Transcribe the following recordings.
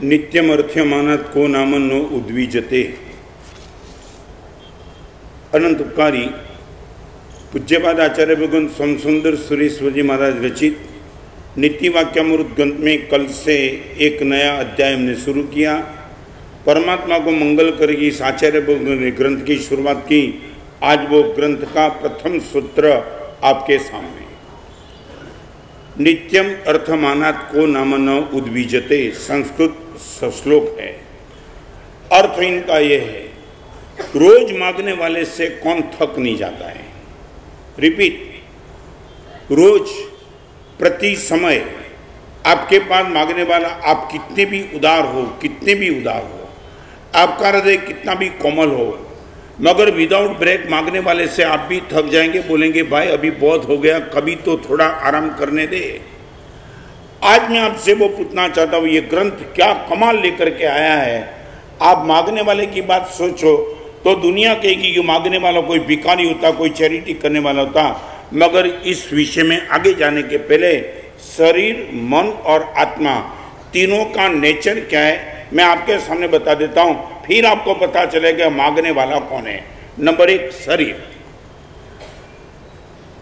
नित्यमर्थ्यमानात् को नाम नो उद्विजते। अनंत उपकारी पूज्यपाद आचार्य भगवान सोमसुंदर सुरेश्वर जी महाराज रचित नित्य वाक्यामृत ग्रंथ में कल से एक नया अध्याय हमने शुरू किया। परमात्मा को मंगल करके इस आचार्य भगवान ने ग्रंथ की शुरुआत की। आज वो ग्रंथ का प्रथम सूत्र आपके सामने। नित्यम अर्थमानात् को नाम न उद्विजते संस्कृत श्लोक है। अर्थ इनका यह है, रोज मांगने वाले से कौन थक नहीं जाता है। रिपीट, रोज प्रति समय आपके पास मांगने वाला, आप कितने भी उदार हो, कितने भी उदार हो, आपका हृदय कितना भी कोमल हो, मगर विदाउट ब्रेक मांगने वाले से आप भी थक जाएंगे। बोलेंगे भाई अभी बहुत हो गया, कभी तो थोड़ा आराम करने दे। आज मैं आपसे वो पूछना चाहता हूँ, ये ग्रंथ क्या कमाल लेकर के आया है। आप मांगने वाले की बात सोचो तो दुनिया कहेगी कि मांगने वाला कोई भिखारी होता, कोई चैरिटी करने वाला होता। मगर इस विषय में आगे जाने के पहले शरीर, मन और आत्मा तीनों का नेचर क्या है मैं आपके सामने बता देता हूं, फिर आपको पता चलेगा मांगने वाला कौन है। नंबर एक, शरीर।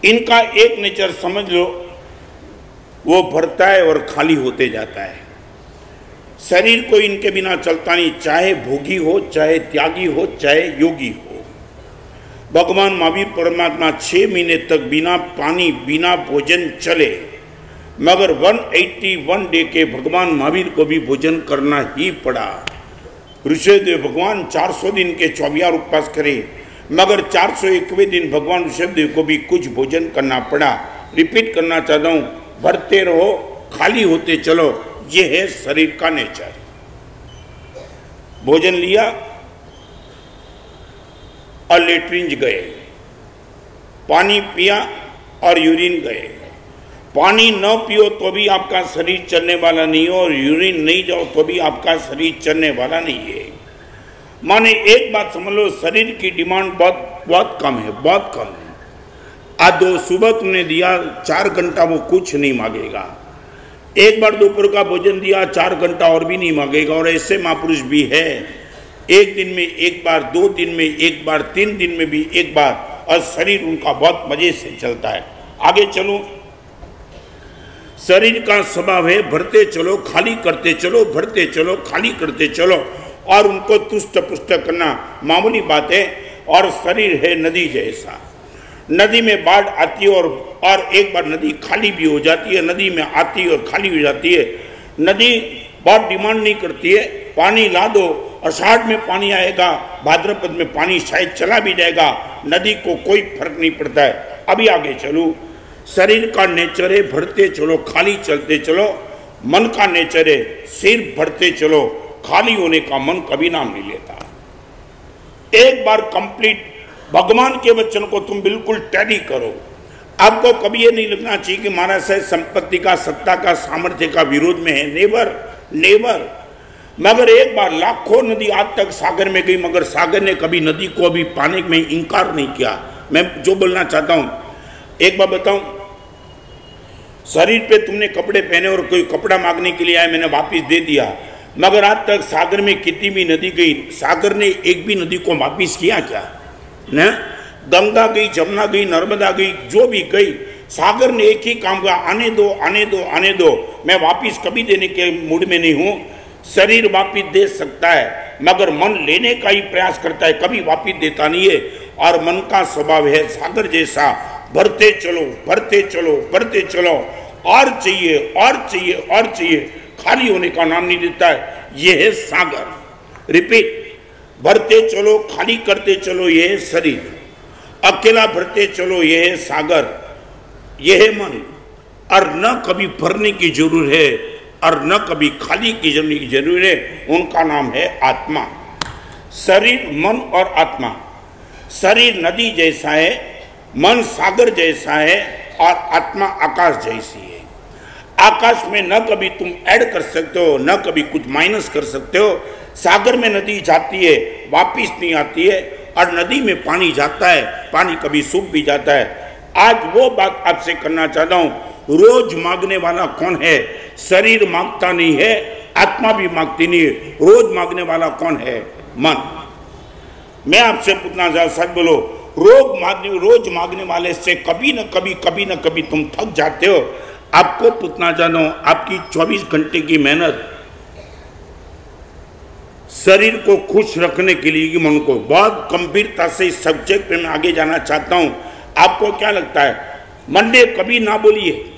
इनका एक नेचर समझ लो, वो भरता है और खाली होते जाता है। शरीर को इनके बिना चलता नहीं, चाहे भोगी हो, चाहे त्यागी हो, चाहे योगी हो। भगवान महावीर परमात्मा 6 महीने तक बिना पानी बिना भोजन चले, मगर 181 डे के भगवान महावीर को भी भोजन करना ही पड़ा। ऋषभदेव भगवान 400 दिन के 24 उपवास करे, मगर 401वें दिन भगवान ऋषभदेव को भी कुछ भोजन करना पड़ा। रिपीट करना चाहता हूं, भरते रहो, खाली होते चलो, ये है शरीर का नेचर। भोजन लिया और लेट्रिन गए, पानी पिया और यूरिन गए। पानी न पियो तो भी आपका शरीर चलने वाला नहीं हो, और यूरिन नहीं जाओ तो भी आपका शरीर चलने वाला नहीं है। माने एक बात समझ लो, शरीर की डिमांड बहुत कम है, बहुत कम है। आज दो सुबह तुमने दिया, 4 घंटा वो कुछ नहीं मांगेगा। एक बार दोपहर का भोजन दिया, 4 घंटा और भी नहीं मांगेगा। और ऐसे महापुरुष भी है, एक दिन में एक बार, 2 दिन में एक बार, 3 दिन में भी एक बार, और शरीर उनका बहुत मजे से चलता है। आगे चलो, शरीर का स्वभाव है भरते चलो, खाली करते चलो, भरते चलो, खाली करते चलो, और उनको तुष्ट पुष्ट करना मामूली बात है। और शरीर है नदी जैसा, नदी में बाढ़ आती है और एक बार नदी खाली भी हो जाती है, नदी में आती है और खाली हो जाती है। नदी बहुत डिमांड नहीं करती है, पानी ला दो, आषाढ़ में पानी आएगा, भाद्रपद में पानी शायद चला भी जाएगा, नदी को कोई फर्क नहीं पड़ता है। अभी आगे चलो, शरीर का नेचर है भरते चलो, खाली चलते चलो। मन का नेचर है सिर्फ भरते चलो, खाली होने का मन कभी नाम नहीं लेता। एक बार कंप्लीट भगवान के वचन को तुम बिल्कुल टैली करो। आपको कभी ये नहीं लगना चाहिए कि महाराज साहब संपत्ति का, सत्ता का, सामर्थ्य का विरोध में है। Never never. मगर एक बार लाखों नदी आज तक सागर में गई, मगर सागर ने कभी नदी को अभी पाने में इंकार नहीं किया। मैं जो बोलना चाहता हूं, एक बार बताऊं, शरीर पे तुमने कपड़े पहने और कोई कपड़ा मांगने के लिए आया, मैंने वापस दे दिया, मगर आज तक सागर में कितनी भी नदी गई, सागर ने एक भी नदी को वापिस किया क्या? न गंगा गई, जमुना गई, नर्मदा गई, जो भी गई, सागर ने एक ही काम किया, आने दो, आने दो, आने दो। मैं वापिस कभी देने के मूड में नहीं हूं। शरीर वापिस दे सकता है, मगर मन लेने का ही प्रयास करता है, कभी वापिस देता नहीं है। और मन का स्वभाव है सागर जैसा, भरते चलो, भरते चलो, भरते चलो, और चाहिए, और चाहिए, और चाहिए, खाली होने का नाम नहीं देता है। यह है सागर। रिपीट, भरते चलो, खाली करते चलो, यह है शरीर। अकेला भरते चलो, यह है सागर, यह है मन। और न कभी भरने की जरूरत है और न कभी खाली की जरूरत है, उनका नाम है आत्मा। शरीर, मन और आत्मा। शरीर नदी जैसा है, मन सागर जैसा है, और आत्मा आकाश जैसी है। आकाश में न कभी तुम ऐड कर सकते हो, न कभी कुछ माइनस कर सकते हो। सागर में नदी जाती है, वापिस नहीं आती है, और नदी में पानी जाता है, पानी कभी सूख भी जाता है। आज वो बात आपसे करना चाहता हूं, रोज मांगने वाला कौन है? शरीर मांगता नहीं है, आत्मा भी मांगती नहीं है, रोज मांगने वाला कौन है? मन। मैं आपसे पूछना चाहता, सच बोलो, रोज मांगने वाले से कभी न कभी तुम थक जाते हो। आपको पूछना चाहता हूं, आपकी 24 घंटे की मेहनत शरीर को खुश रखने के लिए कि मन को, बहुत गंभीरता से इस सब्जेक्ट पे मैं आगे जाना चाहता हूं। आपको क्या लगता है, मन ने कभी ना बोलिए,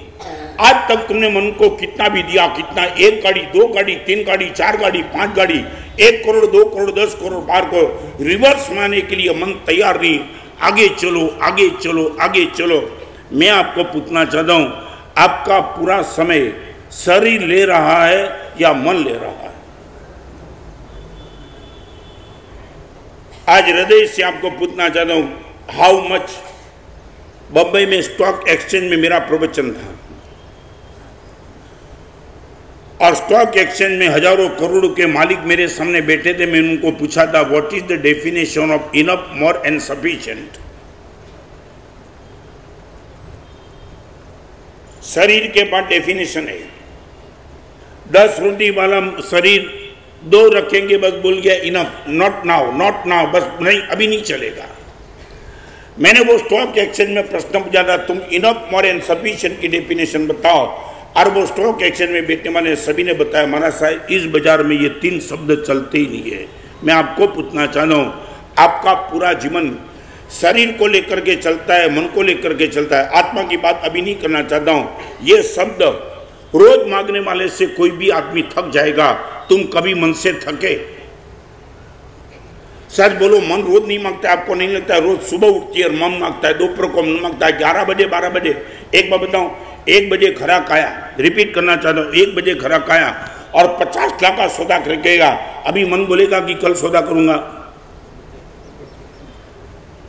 आज तक तुमने मन को कितना भी दिया, कितना, 1 गाड़ी, 2 गाड़ी, 3 गाड़ी, 4 गाड़ी, 5 गाड़ी, 1 करोड़, 2 करोड़, 10 करोड़ बार को रिवर्स मारने के लिए मन तैयार नहीं। आगे चलो, आगे चलो, आगे चलो। मैं आपको पूछना चाहता हूं, आपका पूरा समय शरीर ले रहा है या मन ले रहा है? आज हृदय से आपको पूछना चाहता हूं, हाउ मच। बंबई में स्टॉक एक्सचेंज में मेरा प्रवचन था और स्टॉक एक्सचेंज में हजारों करोड़ों के मालिक मेरे सामने बैठे थे। मैंने उनको पूछा था, what is the definition of enough, more and sufficient. शरीर के पास डेफिनेशन है, 10 रोटी वाला शरीर 2 रखेंगे बस, बोल गया इनफ, नॉट नाउ, बस नहीं, अभी नहीं चलेगा। मैंने वो स्टॉक एक्सचेंज में प्रश्न पूछा था, तुम इनफ, मोर एंड सफिशिएंट की डेफिनेशन बताओ। और वो स्टॉक एक्सचेंज में बैठने वाले सभी ने बताया, महाराज साहब इस बाजार में ये 3 शब्द चलते ही नहीं है। मैं आपको पूछना चाहता हूँ, आपका पूरा जीवन शरीर को लेकर के चलता है, मन को लेकर के चलता है, आत्मा की बात अभी नहीं करना चाहता हूँ। ये शब्द रोज मांगने वाले से कोई भी आदमी थक जाएगा। तुम कभी मन से थके? सच बोलो, मन रोज नहीं मांगता है, आपको नहीं लगता है? रोज सुबह उठती है और मन मांगता है, दोपहर को मन मांगता है, 11 बजे 12 बजे। एक बार बताऊं, 1 बजे खरा खाया, रिपीट करना चाहता हूं, 1 बजे खरा खाया और 50 लाख का सौदा करकेगा, अभी मन बोलेगा कि कल सौदा करूंगा।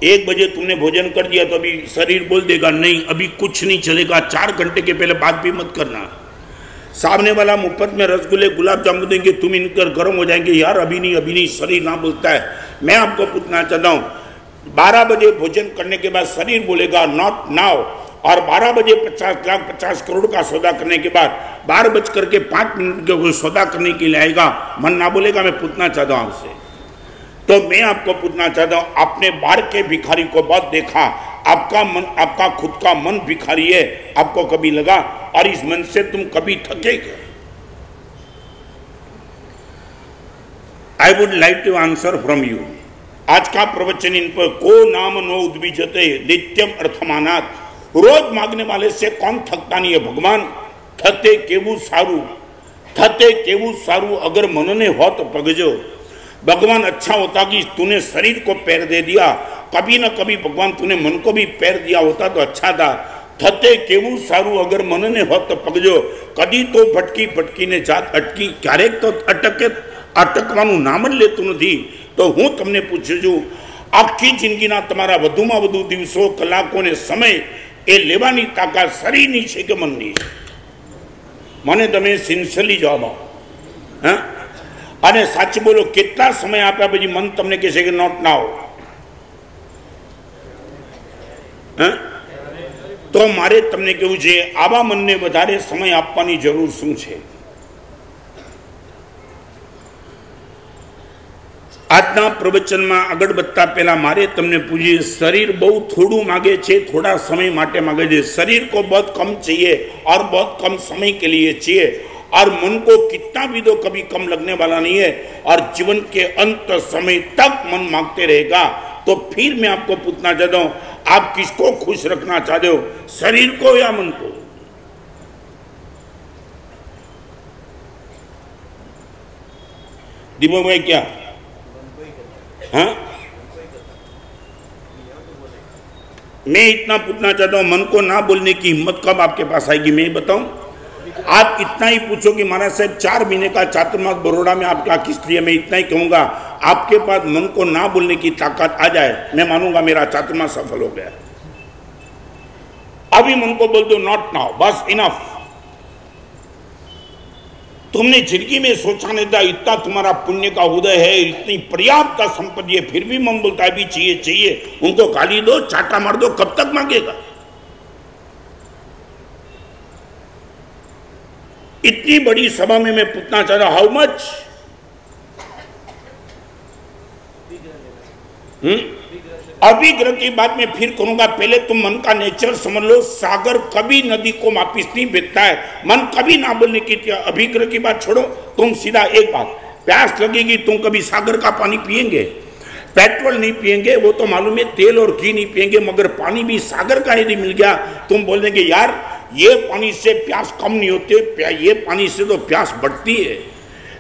1 बजे तुमने भोजन कर दिया तो अभी शरीर बोल देगा नहीं, अभी कुछ नहीं चलेगा, 4 घंटे के पहले बात भी मत करना। सामने वाला मुफ्त में रसगुल्ले गुलाब जामुन देंगे, तुम इनकर गर्म हो जाएंगे, यार अभी नहीं, शरीर ना बोलता है। मैं आपको पूछना चाहता हूँ, 12 बजे भोजन करने के बाद शरीर बोलेगा नॉट नाउ, और 12 बजे 50 लाख 50 करोड़ का सौदा करने के बाद 12:05 के सौदा करने के लिए आएगा, मन ना बोलेगा? मैं पूछना चाहता हूँ आपसे। तो मैं आपको पूछना चाहता हूँ, आपने बाहर के भिखारी को बहुत देखा, आपका मन, आपका खुद का मन भिखारी है, आपको कभी लगा? और इस मन से तुम कभी थकेगे? I would like to answer from you. आज का प्रवचन इन पर, को नाम नो उद्विजते नित्यम अर्थमानात। रोज मांगने वाले से कौन थकता नहीं है? भगवान थते केवू सारू, अगर मन ने हो तो पगजो। भगवान अच्छा होता कि तूने शरीर को पैर दे दिया, कभी ना कभी भगवान तूने मन को भी पैर दिया होता तो अच्छा था। थते केवू सारू, अगर मन ने हो तो पगजो। कदी तो भटकी ने जात अटकी, क्यारेक तो अटकવાનું નામ જ લેતું નથી। તો હું તમને પૂછું છું, આખી જિંદગીના તમારા વધુમાં વધુ દિવસો, કલાકો ને સમય એ લેવાની તાકાત શરીરની છે કે મનની છે? મને તમે સિન્સિયરલી જવાબ આપો, હા? અને સાચું બોલો, કેટલા સમય આપ્યા પછી મન તમને કહેશે કે નોટ નાઉ? હા? તો મારે તમને કહેવું છે, આવા મનને વધારે સમય આપવાની જરૂર શું છે? આજના પ્રવચનમાં આગળ વધતા પહેલા મારે તમને પૂછીએ, शरीर बहुत થોડું मांगे છે, थोड़ा समय માટે मांगे છે। शरीर को बहुत कम चाहिए और बहुत कम समय के लिए चाहिए, और मन को कितना भी दो कभी कम लगने वाला नहीं है, और जीवन के अंत समय तक मन मांगते रहेगा। तो फिर मैं आपको पूछना चाहता हूं, आप किसको खुश रखना चाहते हो, शरीर को या मन को? दीपक भाई क्या? हाँ, मैं इतना पूछना चाहता हूं, मन को ना बोलने की हिम्मत कब आपके पास आएगी? मैं बताऊं, आप इतना ही पूछो कि महाराज साहब 4 महीने का चातुर्मास बड़ौदा में आपका किस लिए, मैं इतना ही कहूंगा, आपके पास मन को ना बोलने की ताकत आ जाए, मैं मानूंगा मेरा चातुर्मास सफल हो गया। अभी मन को बोल दो नॉट नाउ, बस इनफ। तुमने जिंदगी में सोचा नहीं था, इतना तुम्हारा पुण्य का उदय है, इतनी पर्याप्त संपत्ति है, फिर भी मन बोलता है भी चाहिए। उनको गाली दो, चाटा मार दो, कब तक मांगेगा? इतनी बड़ी सभा में मैं पूछना चाह रहा, हाउ मच? अभिग्रह की बात मैं फिर करूंगा, पहले तुम मन का नेचर समझ लो। सागर कभी नदी को वापिस नहीं भेजता है, मन कभी ना बोलने की। अभिग्रह की बात छोड़ो, तुम सीधा एक बात, प्यास लगेगी, तुम कभी सागर का पानी पिएंगे? पेट्रोल नहीं पिएंगे, वो तो मालूम है, तेल और घी नहीं पिएंगे, मगर पानी भी सागर का यदि मिल गया, तुम बोल देंगे यार ये पानी से प्यास कम नहीं होती, ये पानी से तो प्यास बढ़ती है।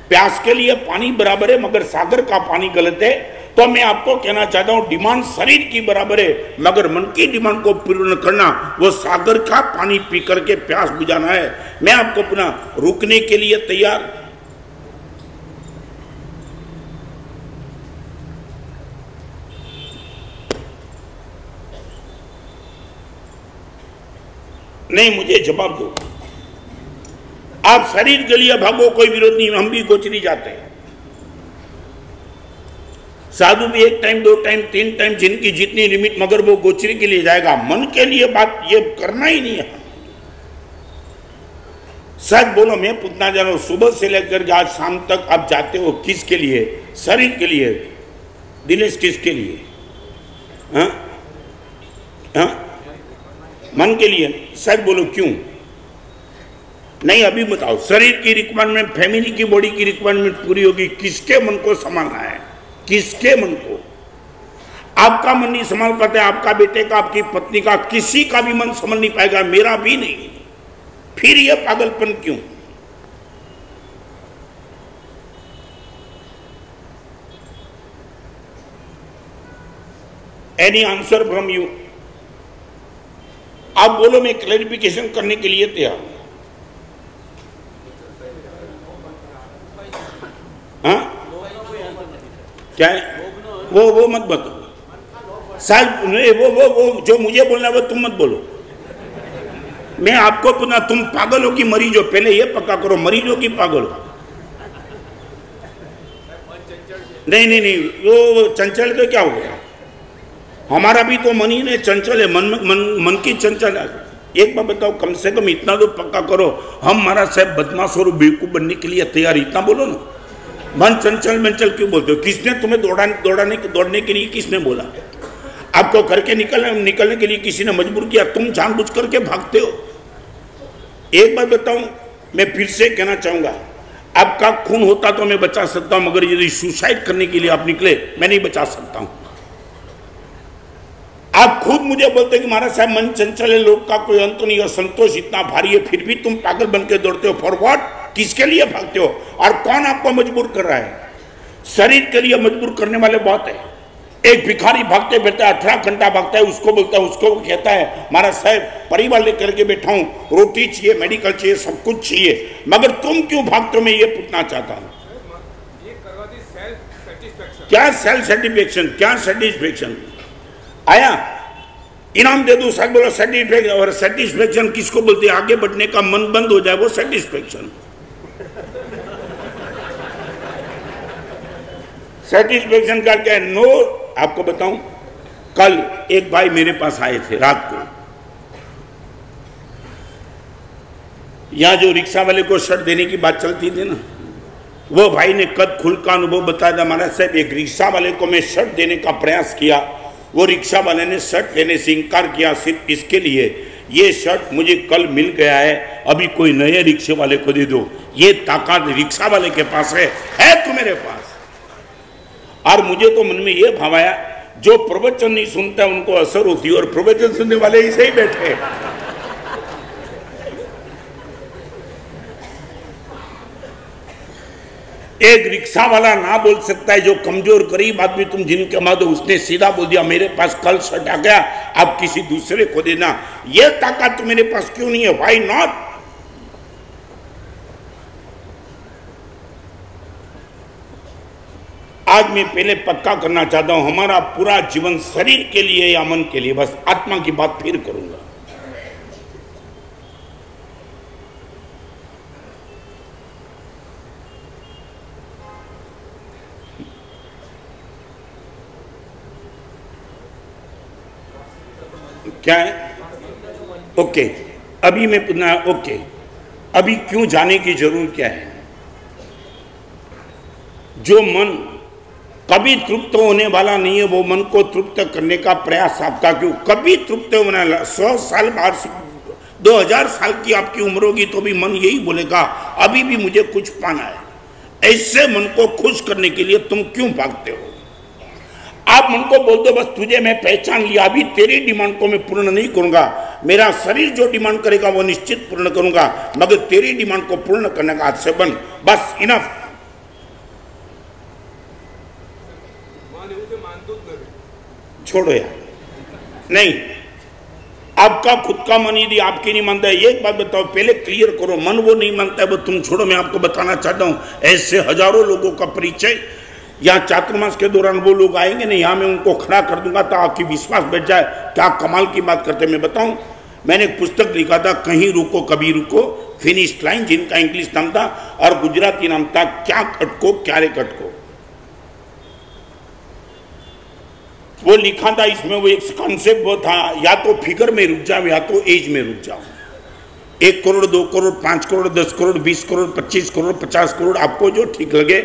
प्यास के लिए पानी बराबर है, मगर सागर का पानी गलत है। तो मैं आपको कहना चाहता हूं, डिमांड शरीर की बराबर है, मगर मन की डिमांड को पूर्ण करना वो सागर का पानी पी करके प्यास बुझाना है। मैं आपको पुनः रुकने के लिए तैयार। नहीं, मुझे जवाब दो। आप शरीर के लिए भागो, कोई विरोध नहीं, हम भी गोचरी जाते हैं। साधु भी 1 टाइम 2 टाइम 3 टाइम, जिनकी जितनी लिमिट, मगर वो गोचरी के लिए जाएगा। मन के लिए बात ये करना ही नहीं है। सच बोलो, मैं पूछना चाह रहा हूं, सुबह से लेकर आज शाम तक आप जाते हो किसके लिए? शरीर के लिए। दिनेश किसके लिए? हाँ हाँ, मन के लिए। सच बोलो, क्यों नहीं? अभी बताओ, शरीर की रिक्वायरमेंट, फैमिली की, बॉडी की रिक्वायरमेंट पूरी होगी, किसके मन को संभालना है? किसके मन को? आपका मन नहीं संभाल पाते, आपका बेटे का, आपकी पत्नी का, किसी का भी मन संभाल नहीं पाएगा, मेरा भी नहीं। फिर यह पागलपन क्यों? Any answer from you? आप बोलो, मैं क्लैरिफिकेशन करने के लिए तैयार हूं। हाँ, क्या है? वो मत बताओ साहब, वो जो मुझे बोलना है वो तुम मत बोलो। मैं आपको पुनः, तुम पागल हो कि मरीज हो, पहले ये पक्का करो, मरीज हो कि पागल हो? नहीं नहीं नहीं, वो चंचल तो क्या हो गया? हमारा भी तो मन ही नहीं चंचल है, मन की चंचल है। एक बात बताओ, कम से कम इतना तो पक्का करो, हम हमारा साहब बदमाश और बेवकूफ बनने के लिए तैयार, इतना बोलो ना। मन चंचल मंचल क्यों बोलते हो? किसने तुम्हें दौड़ने के लिए किसने बोला? आपको करके निकलने के लिए किसी ने मजबूर किया? तुम जानबूझ करके भागते हो। एक बात बताऊं, मैं फिर से कहना चाहूंगा, आपका खून होता तो मैं बचा सकता हूं, मगर यदि सुसाइड करने के लिए आप निकले, मैं नहीं बचा सकता हूं। आप खुद मुझे बोलते हैं कि महाराज साहब मन चंचल है, लोग का कोई अंत नहीं, और संतोष इतना भारी है, फिर भी तुम पागल बन के दौड़ते हो। For what? किसके लिए भागते हो? और कौन आपको मजबूर कर रहा है? शरीर के लिए मजबूर करने वाले बहुत है। एक भिखारी भागते बैठता है, 18 घंटा भागता है, उसको बोलता है, उसको कहता है महाराज साहब परिवार लेकर के बैठा हूं, रोटी चाहिए, मेडिकल चाहिए, सब कुछ चाहिए, मगर तुम क्यों भागते हो? मैं ये पूछना चाहता हूं। क्या सेल्फ सेटिस्फेक्शन? क्या सेटिस्फेक्शन आया? इनाम दे दो, सब बोलो सेटिस्फेक्शन। और सेटिस्फेक्शन किसको बोलते हैं? आगे बढ़ने का मन बंद हो जाए वो सेटिस्फेक्शन। सेटिस्फेक्शन का क्या है? नो। आपको बताऊं, कल एक भाई मेरे पास आए थे रात को, यहां जो रिक्शा वाले को शर्ट देने की बात चलती थी ना, वो भाई ने कद खुल का अनुभव बताया था। महाराज साहब एक रिक्शा वाले को मैं शर्ट देने का प्रयास किया, वो रिक्शा वाले ने शर्ट लेने से इनकार किया, सिर्फ इसके लिए ये शर्ट मुझे कल मिल गया है, अभी कोई नए रिक्शे वाले को दे दो। ये ताकत रिक्शा वाले के पास है तो मेरे पास। और मुझे तो मन में ये भाव आया, जो प्रवचन नहीं सुनता उनको असर होती है, और प्रवचन सुनने वाले ही सही बैठे। एक रिक्शा वाला ना बोल सकता है, जो कमजोर गरीब आदमी तुम जिनके मत, उसने सीधा बोल दिया मेरे पास कल शर्ट आ गया, आप किसी दूसरे को देना। यह ताकत तो मेरे पास क्यों नहीं है? Why not? आज मैं पहले पक्का करना चाहता हूं, हमारा पूरा जीवन शरीर के लिए या मन के लिए? बस आत्मा की बात फिर करूंगा। क्या है? ओके, अभी मैं पूछना। ओके, अभी क्यों जाने की जरूरत क्या है? जो मन कभी तृप्त होने वाला नहीं है, वो मन को तृप्त करने का प्रयास आपका क्यों? कभी तृप्त होने वाला 100 साल बाद 2000 साल की आपकी उम्र होगी तो भी मन यही बोलेगा अभी भी मुझे कुछ पाना है। ऐसे मन को खुश करने के लिए तुम क्यों भागते हो? आप मन को बोल दो बस तुझे मैं पहचान लिया, अभी तेरी डिमांड को मैं पूर्ण नहीं करूंगा, मेरा शरीर जो डिमांड करेगा वो निश्चित पूर्ण करूंगा, मगर तेरी डिमांड को पूर्ण करने का हाथ से बन, बस इनफ। छोड़ो यार, नहीं, आपका खुद का मन यदि आपकी नहीं मानता है, एक बात बताओ, पहले क्लियर करो, मन वो नहीं मानता है वो तुम छोड़ो। मैं आपको बताना चाहता हूं ऐसे हजारों लोगों का परिचय यहाँ चातुर्मास के दौरान वो लोग आएंगे ना, यहाँ मैं उनको खड़ा कर दूंगा तो आपकी विश्वास बैठ जाए क्या कमाल की बात करते। मैं बताऊं, मैंने एक पुस्तक लिखा था, कहीं रुको कभी रुको, फिनिश लाइन, जिनका इंग्लिश नाम था और गुजराती नाम था क्या कटको क्यारे कटको। वो लिखा था, इसमें वो एक कॉन्सेप्ट वो था, या तो फिगर में रुक जाओ या तो एज में रुक जाओ। 1 करोड़ 2 करोड़ 5 करोड़ 10 करोड़ 20 करोड़ 25 करोड़ 50 करोड़, आपको जो ठीक लगे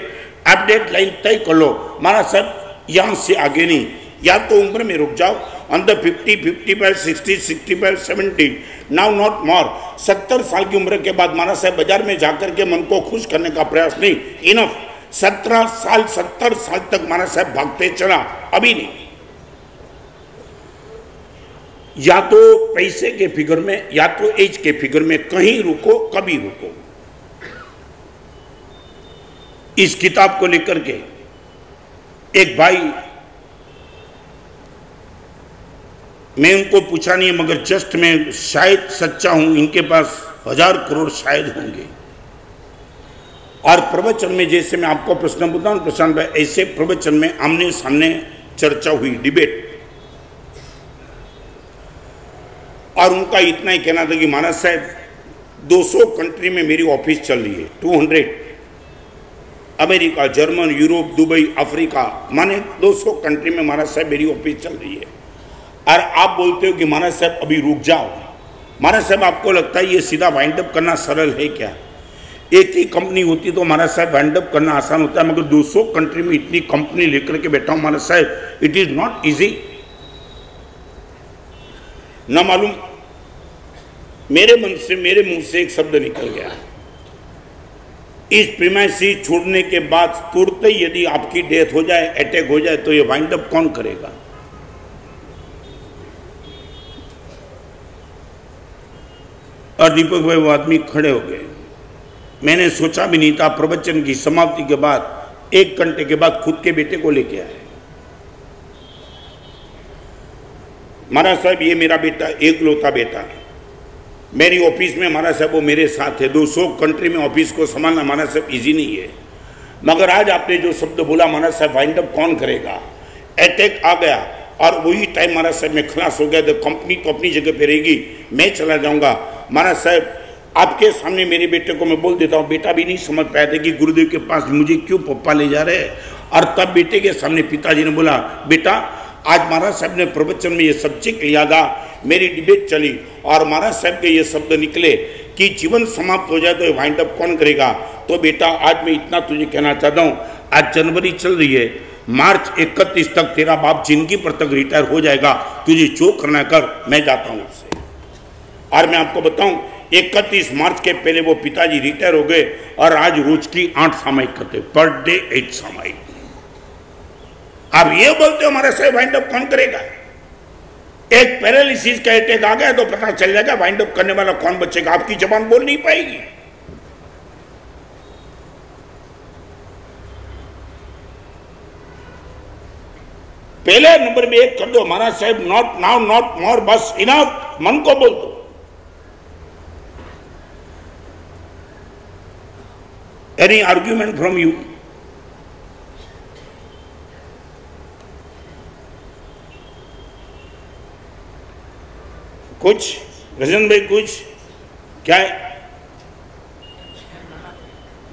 अपडेट लाइन तय कर लो। माना साहब यहां से आगे नहीं, या तो उम्र में रुक जाओ, अंदर 50, 55, 60, 65, 70, नाउ नॉट मोर। 70 साल की उम्र के बाद माना साहब बाजार में जाकर के मन को खुश करने का प्रयास नहीं, इनफ। 17 साल 70 साल तक माना साहब भागते चला, अभी नहीं। या तो पैसे के फिगर में या तो एज के फिगर में, कहीं रुको कभी रुको। इस किताब को लेकर के एक भाई, मैं उनको पूछा नहीं है मगर जस्ट मैं शायद सच्चा हूं, इनके पास 1000 करोड़ शायद होंगे। और प्रवचन में जैसे मैं आपको प्रश्न पूछता हूं प्रशांत भाई, ऐसे प्रवचन में आमने सामने चर्चा हुई, डिबेट, और उनका इतना ही कहना था कि महाराज साहब 200 कंट्री में मेरी ऑफिस चल रही है, 200, America, German, Europe, Dubai, Africa, माने 200 कंट्री में महाराज साहब मेरी ऑफिस चल रही है, और आप बोलते हो कि महाराज साहब अभी रुक जाओ। महाराज साहब आपको लगता है ये सीधा वाइंड अप करना सरल है क्या? एक ही कंपनी होती तो महाराज साहब वाइंड अप करना आसान होता है, मगर 200 कंट्री में इतनी कंपनी लेकर के बैठा हूं महाराज साहब, इट इज नॉट इजी। ना मालूम मेरे मन से, मेरे मुंह से एक शब्द निकल गया, इस प्रीमाइसी छोड़ने के बाद तुरंत ही यदि आपकी डेथ हो जाए, अटैक हो जाए, तो ये वाइंड अप कौन करेगा? और दीपक भाई वो आदमी खड़े हो गए। मैंने सोचा भी नहीं था, प्रवचन की समाप्ति के बाद 1 घंटे के बाद खुद के बेटे को लेके आए। महाराज साहब ये मेरा बेटा, एकलौता बेटा, मेरी ऑफिस में महाराज साहब वो मेरे साथ है। 200 कंट्री में ऑफिस को संभालना महाराज साहब इजी नहीं है, मगर आज आपने जो शब्द बोला महाराज साहब वाइंड अप कौन करेगा? अटैक आ गया और वही टाइम महाराज साहब में खलास हो गया, तो कंपनी तो अपनी जगह पे रहेगी, मैं चला जाऊंगा। महाराज साहब आपके सामने मेरे बेटे को मैं बोल देता हूँ, बेटा भी नहीं समझ पाया था कि गुरुदेव के पास मुझे क्यों पप्पा ले जा रहे हैं। और तब बेटे के सामने पिताजी ने बोला, बेटा आज महाराज साहब ने प्रवचन में ये सब्जेक्ट लिया था, मेरी डिबेट चली और महाराज साहब के ये शब्द निकले कि जीवन समाप्त हो जाए तो वाइंड अप कौन करेगा। तो बेटा आज मैं इतना तुझे कहना चाहता हूँ, आज जनवरी चल रही है, मार्च 31 तक तेरा बाप जिंदगी पर तक रिटायर हो जाएगा, तुझे जो करना कर, मैं जाता हूँ उससे। और मैं आपको बताऊं 31 मार्च के पहले वो पिताजी रिटायर हो गए और आज रोज की 8 सामायिक करते, पर डे 8 सामायिक। आप ये बोलते हो हमारे से वाइंड अप कौन करेगा? एक पैरालिसिस का अटैक आ गया तो पता चल जाएगा वाइंड अप करने वाला कौन बचेगा। आपकी जबान बोल नहीं पाएगी। पहले नंबर में एक कर दो, महाराज साहब नॉट नाउ नॉट मोर, बस इनफ, मन को बोल दो। Any argument from you? कुछ रजन भाई, कुछ क्या है?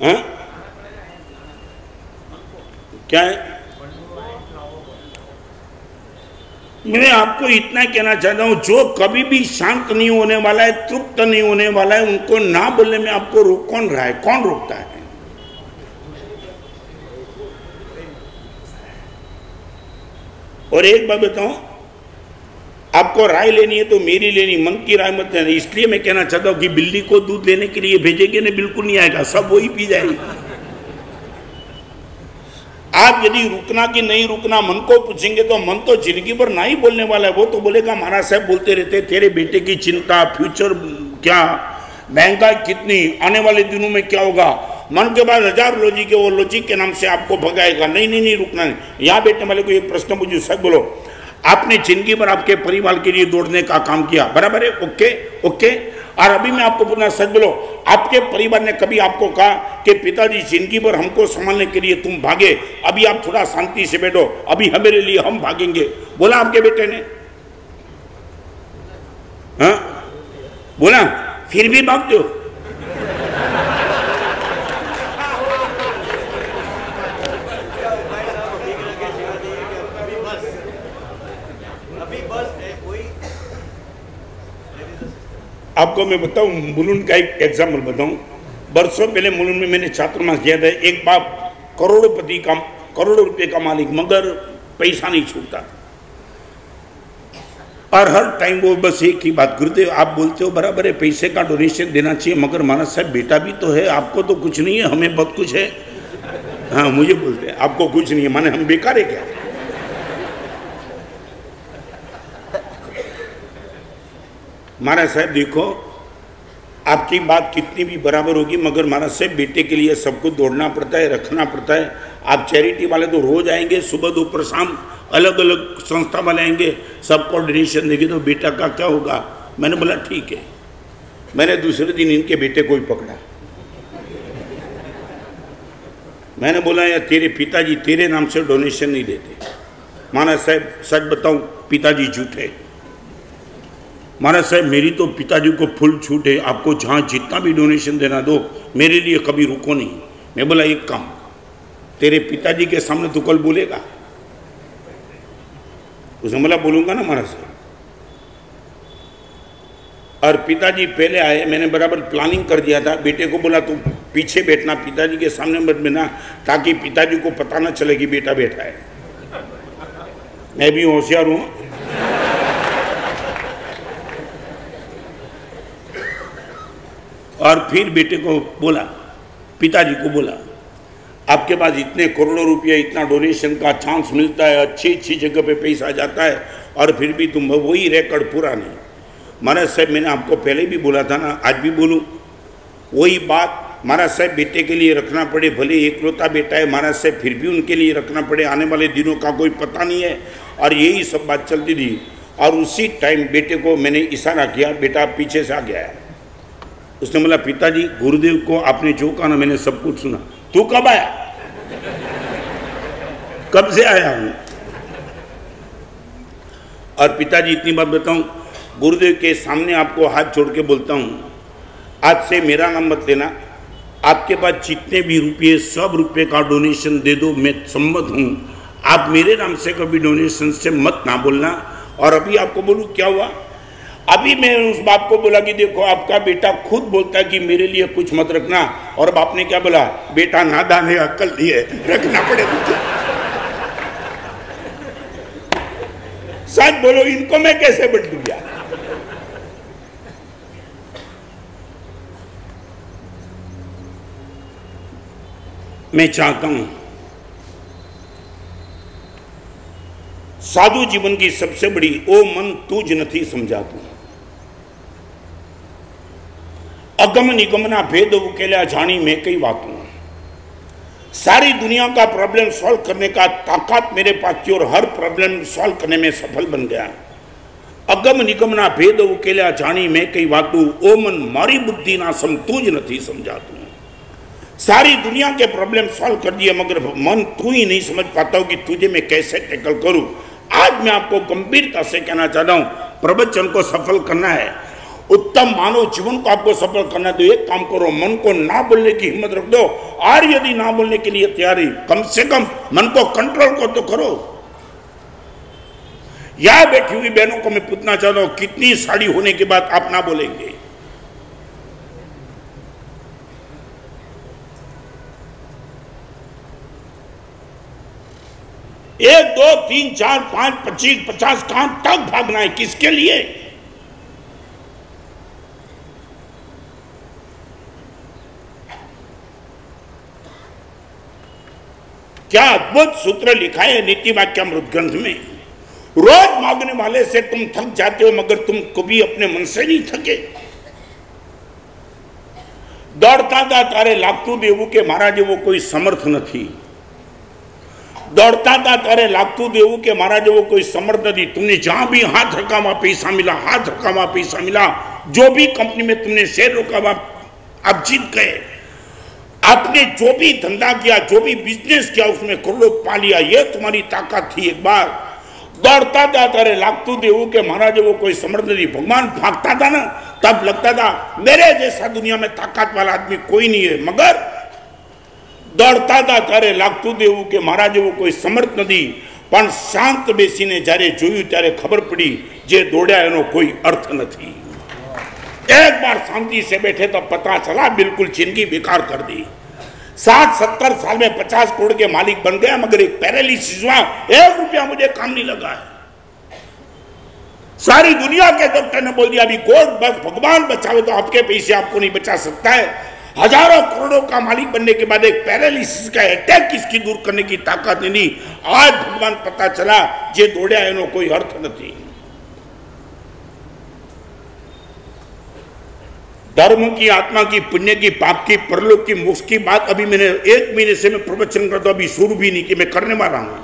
हाँ? क्या है? मैं आपको इतना कहना चाहता हूं, जो कभी भी शांत नहीं होने वाला है, तृप्त नहीं होने वाला है, उनको ना बोलने में आपको रोक कौन रहा है? कौन रोकता है? और एक बात बताऊं, आपको राय लेनी है तो मेरी लेनी, मन की राय मत लेना। इसलिए मैं कहना चाहता हूं कि बिल्ली को दूध लेने के लिए भेजेंगे ना, बिल्कुल नहीं आएगा, सब वही पी जाएगी। आप यदि रुकना कि नहीं रुकना मन को पूछेंगे तो मन तो जिंदगी भर ना ही बोलने वाला है। वो तो बोलेगा महाराज साहब बोलते रहते तेरे बेटे की चिंता, फ्यूचर क्या, महंगाई कितनी, आने वाले दिनों में क्या होगा। मन के बाद हजार लॉजिक है, वो लॉजिक के नाम से आपको भगाएगा। नहीं नहीं नहीं रुकना नहीं। यहाँ बैठने वाले को एक प्रश्न पूछो, सच बोलो, आपने जिंदगी भर आपके परिवार के लिए दौड़ने का काम किया, बराबर है? Okay okay. और अभी मैं आपको पूछना, सच बोलो, आपके परिवार ने कभी आपको कहा कि पिताजी जिंदगी भर हमको संभालने के लिए तुम भागे, अभी आप थोड़ा शांति से बैठो, अभी हमारे लिए हम भागेंगे? बोला आपके बेटे ने? हाँ बोला? फिर भी भागते हो। आपको मैं बताऊं, मुलुंड का एक एग्जाम्पल बताऊं। बरसों पहले मुलुंड में मैंने छात्रवास किया था। एक बाप करोड़पति का, करोड़ों रुपए का मालिक, मगर पैसा नहीं छूटता। और हर टाइम वो बस एक ही बात, गुरुदेव आप बोलते हो बराबर है, पैसे का डोनेशन देना चाहिए, मगर महाराज साहब बेटा भी तो है, आपको तो कुछ नहीं है, हमें बहुत कुछ है। हाँ मुझे बोलते हैं आपको कुछ नहीं है, माने हम बेकार है क्या? महाराज साहब देखो, आपकी बात कितनी भी बराबर होगी, मगर महाराज साहब बेटे के लिए सबको दौड़ना पड़ता है, रखना पड़ता है। आप चैरिटी वाले तो रोज आएंगे, सुबह दोपहर शाम अलग अलग संस्था वाले आएंगे, सबको डोनेशन देंगे, तो बेटा का क्या होगा? मैंने बोला ठीक है। मैंने दूसरे दिन इनके बेटे को ही पकड़ा। मैंने बोला यार तेरे पिताजी तेरे नाम से डोनेशन नहीं देते। महाराज साहब सच बताऊं, पिताजी झूठे। महाराज साहब मेरी तो पिताजी को फुल छूट है, आपको जहाँ जितना भी डोनेशन देना दो, मेरे लिए कभी रुको नहीं। मैं बोला एक काम, तेरे पिताजी के सामने तू कल बोलेगा? उसने बोला बोलूंगा ना महाराज साहब। और पिताजी पहले आए, मैंने बराबर प्लानिंग कर दिया था। बेटे को बोला तू पीछे बैठना, पिताजी के सामने मत बैठना, ताकि पिताजी को पता ना चले कि बेटा बैठा है। मैं भी होशियार हूं। और फिर बेटे को बोला, पिताजी को बोला, आपके पास इतने करोड़ों रुपया, इतना डोनेशन का चांस मिलता है, अच्छी अच्छी जगह पे पैसा जाता है, और फिर भी तुम वही रिकॉर्ड पूरा नहीं। महाराज साहब मैंने आपको पहले भी बोला था ना, आज भी बोलूं वही बात। महाराज साहब बेटे के लिए रखना पड़े, भले एकलौता बेटा है महाराज साहब, फिर भी उनके लिए रखना पड़े, आने वाले दिनों का कोई पता नहीं है। और यही सब बात चलती थी। और उसी टाइम बेटे को मैंने इशारा किया, बेटा पीछे से आ गया है। उसने बोला पिताजी गुरुदेव को आपने जो कहा ना मैंने सब कुछ सुना। तू कब आया? कब से आया हूं? और पिताजी इतनी बात बताऊं, गुरुदेव के सामने आपको हाथ जोड़ के बोलता हूं, आज से मेरा नाम मत लेना, आपके पास जितने भी रुपये, सब रुपये का डोनेशन दे दो, मैं सम्मत हूं। आप मेरे नाम से कभी डोनेशन से मत ना बोलना। और अभी आपको बोलूं क्या हुआ, अभी मैं उस बाप को बोला कि देखो आपका बेटा खुद बोलता है कि मेरे लिए कुछ मत रखना, और बाप ने क्या बोला, बेटा नादान है, अक्ल नहीं है, रखना पड़ेगा। सच बोलो, इनको मैं कैसे बदलूं यार? मैं चाहता हूं साधु जीवन की सबसे बड़ी, ओ मन तुझ नहीं समझातू, अगम निगमना भेद उकेल्या जानी मैं कई बातों। सारी दुनिया का प्रॉब्लम सॉल्व करने का ताकत मेरे पास थी, और हर प्रॉब्लम सॉल्व करने में सफल बन गया। अगम निगमना भेद उकेल्या जानी मैं कई बातू, ओ मन मारी बुद्धि ना सम तुझ नहीं समझातू। सारी दुनिया के प्रॉब्लम सॉल्व कर दिए, मगर मन तू ही नहीं समझ पाता हूं कि तुझे मैं कैसे टैकल करूं। आज मैं आपको गंभीरता से कहना चाहता हूं, प्रवचन को सफल करना है, उत्तम मानव जीवन को आपको सफल करना है, तो एक काम करो, मन को ना बोलने की हिम्मत रख दो। और यदि ना बोलने के लिए तैयारी, कम से कम मन को कंट्रोल कर तो करो। यहां बैठी हुई बहनों को मैं पूछना चाहता हूं, कितनी साड़ी होने के बाद आप ना बोलेंगे? 1 2 3 4 5 25 50 कहां तक भागना है? किसके लिए? क्या अद्भुत सूत्र लिखा है नीति वाक्यामृत ग्रंथ में। रोज मांगने वाले से तुम थक जाते हो, मगर तुम कभी अपने मन से नहीं थके। दौड़ता था तारे लागतू देवू के महाराज वो कोई समर्थ नहीं। दौड़ता था तारे लागतू देवू के महाराज वो कोई समर्थ नहीं। तुमने जहां भी हाथ रखा वहां पैसा मिला, हाथ रखा वहां पैसा मिला। जो भी कंपनी में तुमने शेयर रोका वहां आप जीत गए। आपने जो भी धंधा किया, जो भी बिजनेस किया, उसमें करोड़ों पा लिया। ये तुम्हारी ताकत थी। एक बार दौड़ता था तारे लागतू देवू के महाराज वो कोई समर्थ नहीं। भगवान भागता था ना, तब लगता था मेरे जैसा दुनिया में ताकत वाला आदमी कोई नहीं है। मगर दौड़ता था तारे लागतू देवू के महाराज वो कोई समर्थ नहीं। पण शांत बेसीने જ્યારે જોયું ત્યારે ખબર પડી જે દોડ્યા એનો કોઈ अर्थ નથી। एक बार शांति से बैठे तो पता चला बिल्कुल जिंदगी बेकार कर दी। 60-70 साल में 50 करोड़ के मालिक बन गया, मगर एक पैरालिसिस हुआ, 1 रुपया मुझे काम नहीं लगा है। सारी दुनिया के डॉक्टर ने बोल दिया अभी कोर्ट बस भगवान बचावे तो आपके पैसे आपको नहीं बचा सकता है। हजारों करोड़ों का मालिक बनने के बाद एक पैरालिसिस का अटैक किसकी दूर करने की ताकत नहीं। आज भगवान पता चला जे दौड़्या एनो कोई अर्थ नहीं। धर्म की, आत्मा की, पुण्य की, पाप की, परलोक की, मोक्ष की बात अभी मैंने 1 महीने से मैं प्रवचन करता हूं, अभी शुरू भी नहीं कि मैं करने वाला हूं।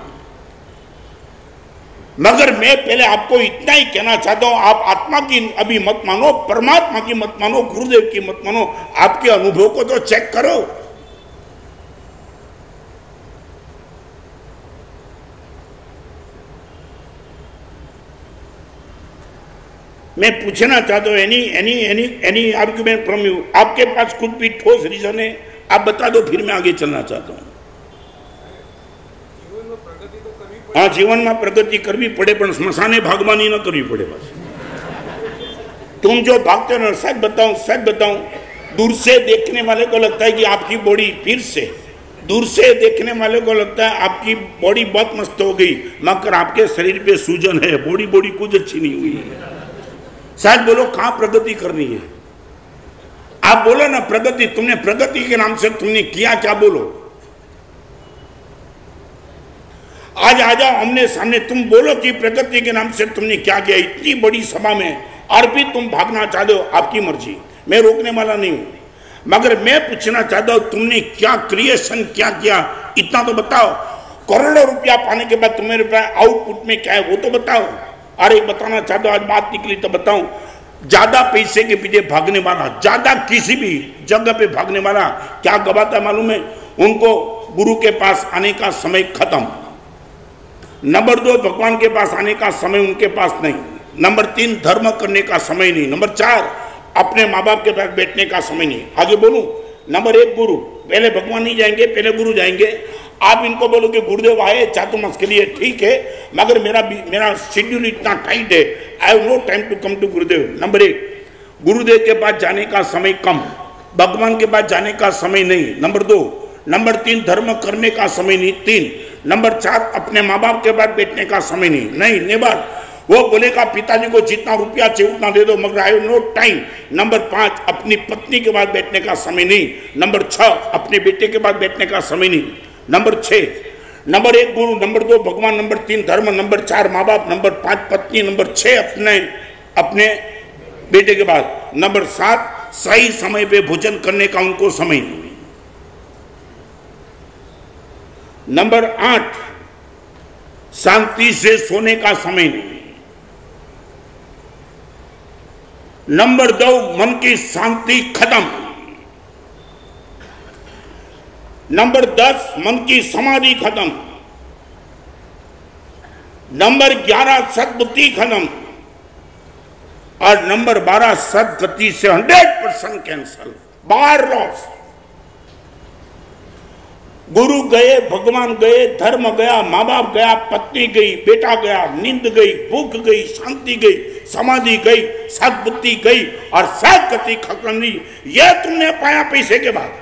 मगर मैं पहले आपको इतना ही कहना चाहता हूं, आप आत्मा की अभी मत मानो, परमात्मा की मत मानो, गुरुदेव की मत मानो। आपके अनुभव को तो चेक करो। मैं पूछना चाहता हूं एनी आर्ग्यूमेंट फ्रॉम यू। आपके पास कुछ भी ठोस रीजन है आप बता दो, फिर मैं आगे चलना चाहता हूं। हाँ, जीवन में प्रगति करवी पड़े, पण स्मशाने भागवानी न करवी पड़े। बस तुम जो भागते हो, सच बताऊं, दूर से देखने वाले को लगता है कि आपकी बॉडी फिर से, दूर से देखने वाले को लगता है आपकी बॉडी बहुत मस्त हो गई, मगर आपके शरीर पे सूजन है। बॉडी कुछ अच्छी नहीं हुई है। शायद बोलो कहां प्रगति करनी है? आप बोलो ना प्रगति। तुमने प्रगति के नाम से तुमने किया क्या? बोलो। आज आ जाओ हमने सामने, तुम बोलो कि प्रगति के नाम से तुमने क्या किया। इतनी बड़ी सभा में और भी तुम भागना चाहते हो, आपकी मर्जी, मैं रोकने वाला नहीं हूं। मगर मैं पूछना चाहता हूं तुमने क्या क्रिएशन क्या किया, इतना तो बताओ। करोड़ों रुपया पाने के बाद तुम्हारे पास आउटपुट में क्या है वो तो बताओ। अरे बताना चाहता हूं, आज बात निकली तो बताऊं। ज्यादा पैसे के पीछे भागने वाला, ज्यादा किसी भी जगह पे भागने वाला क्या गवाता मालूम है? उनको गुरु के पास आने का समय खत्म। नंबर 2, भगवान के पास आने का समय उनके पास नहीं। नंबर 3, धर्म करने का समय नहीं। नंबर 4, अपने माँ बाप के पास बैठने का समय नहीं। आगे बोलूं, नंबर 1 गुरु, पहले भगवान नहीं जाएंगे, पहले गुरु जाएंगे। आप इनको बोलो कि गुरुदेव आए चातुर्मास के लिए, ठीक है, मगर मेरा शेड्यूल इतना टाइट है, I have no time to come to Gurudev. Number 1, Gurudev के पास जाने का समय कम, भगवान के पास जाने का समय नहीं। नंबर 2, नंबर 3, धर्म करने का समय नहीं। 3, नंबर 4, अपने माँ बाप के पास बैठने का समय नहीं। नेबर, वो बोलेगा पिताजी को जितना रुपया चाहिए उतना दे दो, मगर I have no time. Number 5, अपनी पत्नी के पास बैठने का समय नहीं। नंबर 6, अपने बेटे के पास बैठने का समय नहीं। नंबर 6, नंबर 1 गुरु, नंबर 2 भगवान, नंबर 3 धर्म, नंबर 4 माँ बाप, नंबर 5 पत्नी, नंबर 6 अपने बेटे के बाद, नंबर 7 सही समय पे भोजन करने का उनको समय नहीं। नंबर 8 शांति से सोने का समय नहीं। नंबर 2 मन की शांति खत्म। नंबर 10 मन की समाधि खत्म। नंबर 11 सद्बुद्धि खत्म। और नंबर 12 सदगति से 100% कैंसल, बाहर लॉस। गुरु गए, भगवान गए, धर्म गया, माँ बाप गया, पत्नी गई, बेटा गया, नींद गई, भूख गई, शांति गई, समाधि गई, सद्बुद्धि गई और सद्गति खत्म नहीं। यह तुमने पाया पैसे के बाद।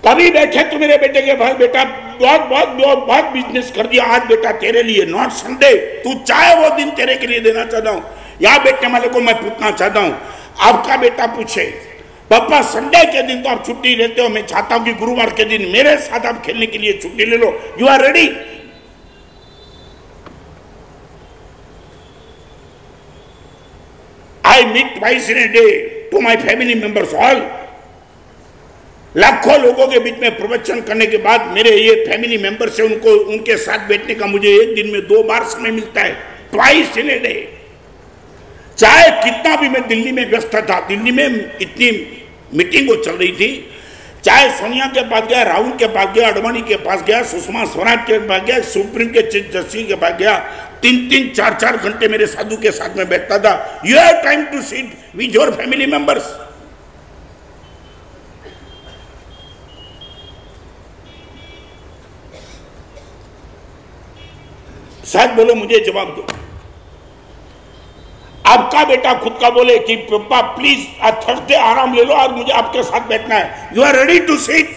कभी बैठे तो मेरे बेटे के भाई बेटा बहुत बहुत बहुत बहुत बिजनेस कर दिया, आज बेटा तेरे लिए, नॉट संडे, तू चाहे वो दिन तेरे के लिए देना चाहता हूं। यहाँ बैठने वाले को मैं पूछना चाहता हूं, आपका बेटा पूछे पापा संडे के दिन तो आप छुट्टी लेते हो, मैं चाहता हूं कि गुरुवार के दिन मेरे साथ आप खेलने के लिए छुट्टी ले लो, you are ready? I meet twice in a day to my family members all. लाखों लोगों के बीच में प्रवचन करने के बाद मेरे ये फैमिली मेंबर से उनको उनके साथ बैठने का मुझे एक दिन में 2 बार समय मिलता है, ट्वाइस इन ए डे। चाहे कितना भी मैं दिल्ली में व्यस्त था, दिल्ली में इतनी मीटिंग हो चल रही थी, चाहे सोनिया के पास गया, राहुल के पास गया, अडवाणी के पास गया, सुषमा स्वराज के पास गया, सुप्रीम के चीफ जस्टिस के पास गया, 3-3, 4-4 घंटे मेरे साधु के साथ में बैठता था। You have time to sit with your family members. शायद बोलो, मुझे जवाब दो। आपका बेटा खुद का बोले कि पापा प्लीज आज थर्सडे आराम ले लो, आज मुझे आपके साथ बैठना है, you are ready to sit?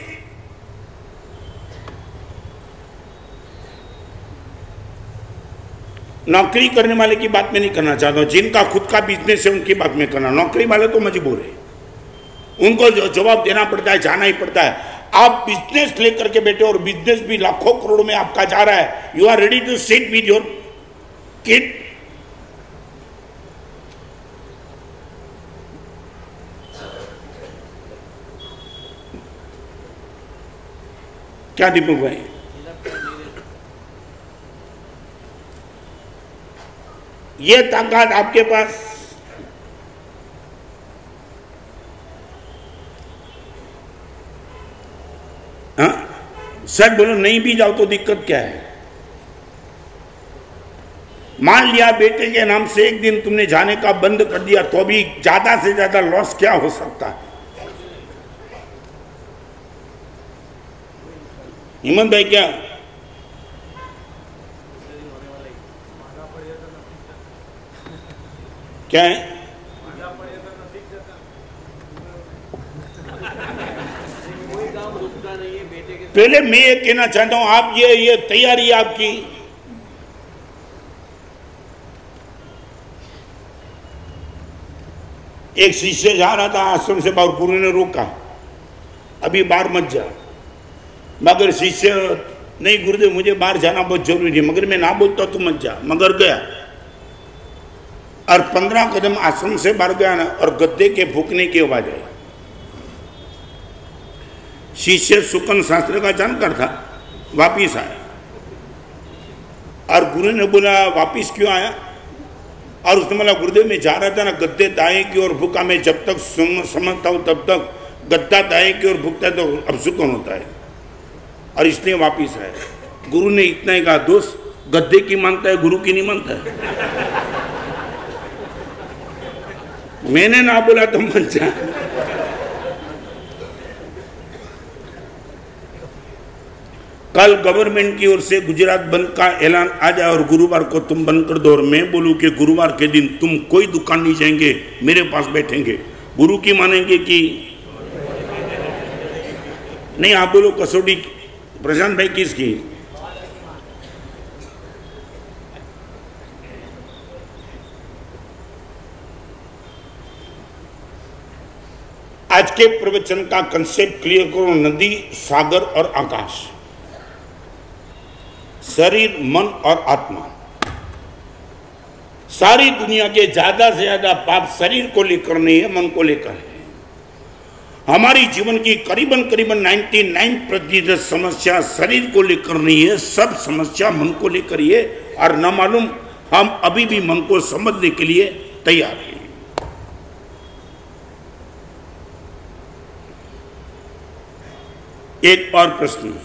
नौकरी करने वाले की बात मैं नहीं करना चाहता हूं, जिनका खुद का बिजनेस है उनकी बात में करना। नौकरी वाले तो मजबूर है, उनको जवाब देना पड़ता है, जाना ही पड़ता है। आप बिजनेस लेकर के बैठे और बिजनेस भी लाखों करोड़ में आपका जा रहा है, you are ready to sit with your kid? क्या दीपक भाई? ये ताकत आपके पास सच बोलो, नहीं भी जाओ तो दिक्कत क्या है? मान लिया बेटे के नाम से एक दिन तुमने जाने का बंद कर दिया, तो भी ज्यादा से ज्यादा लॉस क्या हो सकता है? हिम्मत भाई क्या? क्या है? पहले मैं ये कहना चाहता हूं, आप ये तैयारी आपकी, एक शिष्य जा रहा था आश्रम से बाहर, गुरु ने रोका, अभी बाहर मत जा। मगर शिष्य, नहीं गुरुदेव मुझे बाहर जाना बहुत जरूरी है, मगर मैं ना बोलता तो मत जा, मगर गया और 15 कदम आश्रम से बाहर गया ना, और गद्दे के फूकने की आवाज आई। शिष्य सुकन शास्त्र का जानकार था, वापिस आया और गुरु ने बोला वापिस क्यों आया? और उसने बोला गुरुदेव मैं जा रहा था ना, गद्दे दाएं की ओर भूखा, मैं जब तक समझता हूं तब तक गद्दा दाएं की ओर भूखता है तो अब सुकन होता है, और इसलिए वापिस आया। गुरु ने इतना ही कहा, दोस्त गद्दे की मानता है, गुरु की नहीं मानता है। मैंने ना बोला तो मत जा। कल गवर्नमेंट की ओर से गुजरात बंद का ऐलान आ जाए और गुरुवार को तुम बंद कर दो, और मैं बोलूं कि गुरुवार के दिन तुम कोई दुकान नहीं जाएंगे, मेरे पास बैठेंगे, गुरु की मानेंगे कि नहीं? आप बोलो कसौटी प्रशांत भाई किसकी? आज के प्रवचन का कंसेप्ट क्लियर करो, नदी, सागर और आकाश, शरीर, मन और आत्मा। सारी दुनिया के ज्यादा से ज्यादा पाप शरीर को लेकर नहीं है, मन को लेकर है। हमारी जीवन की करीबन 99% समस्या शरीर को लेकर नहीं है, सब समस्या मन को लेकर ही है, और न मालूम हम अभी भी मन को समझने के लिए तैयार हैं। एक और प्रश्न,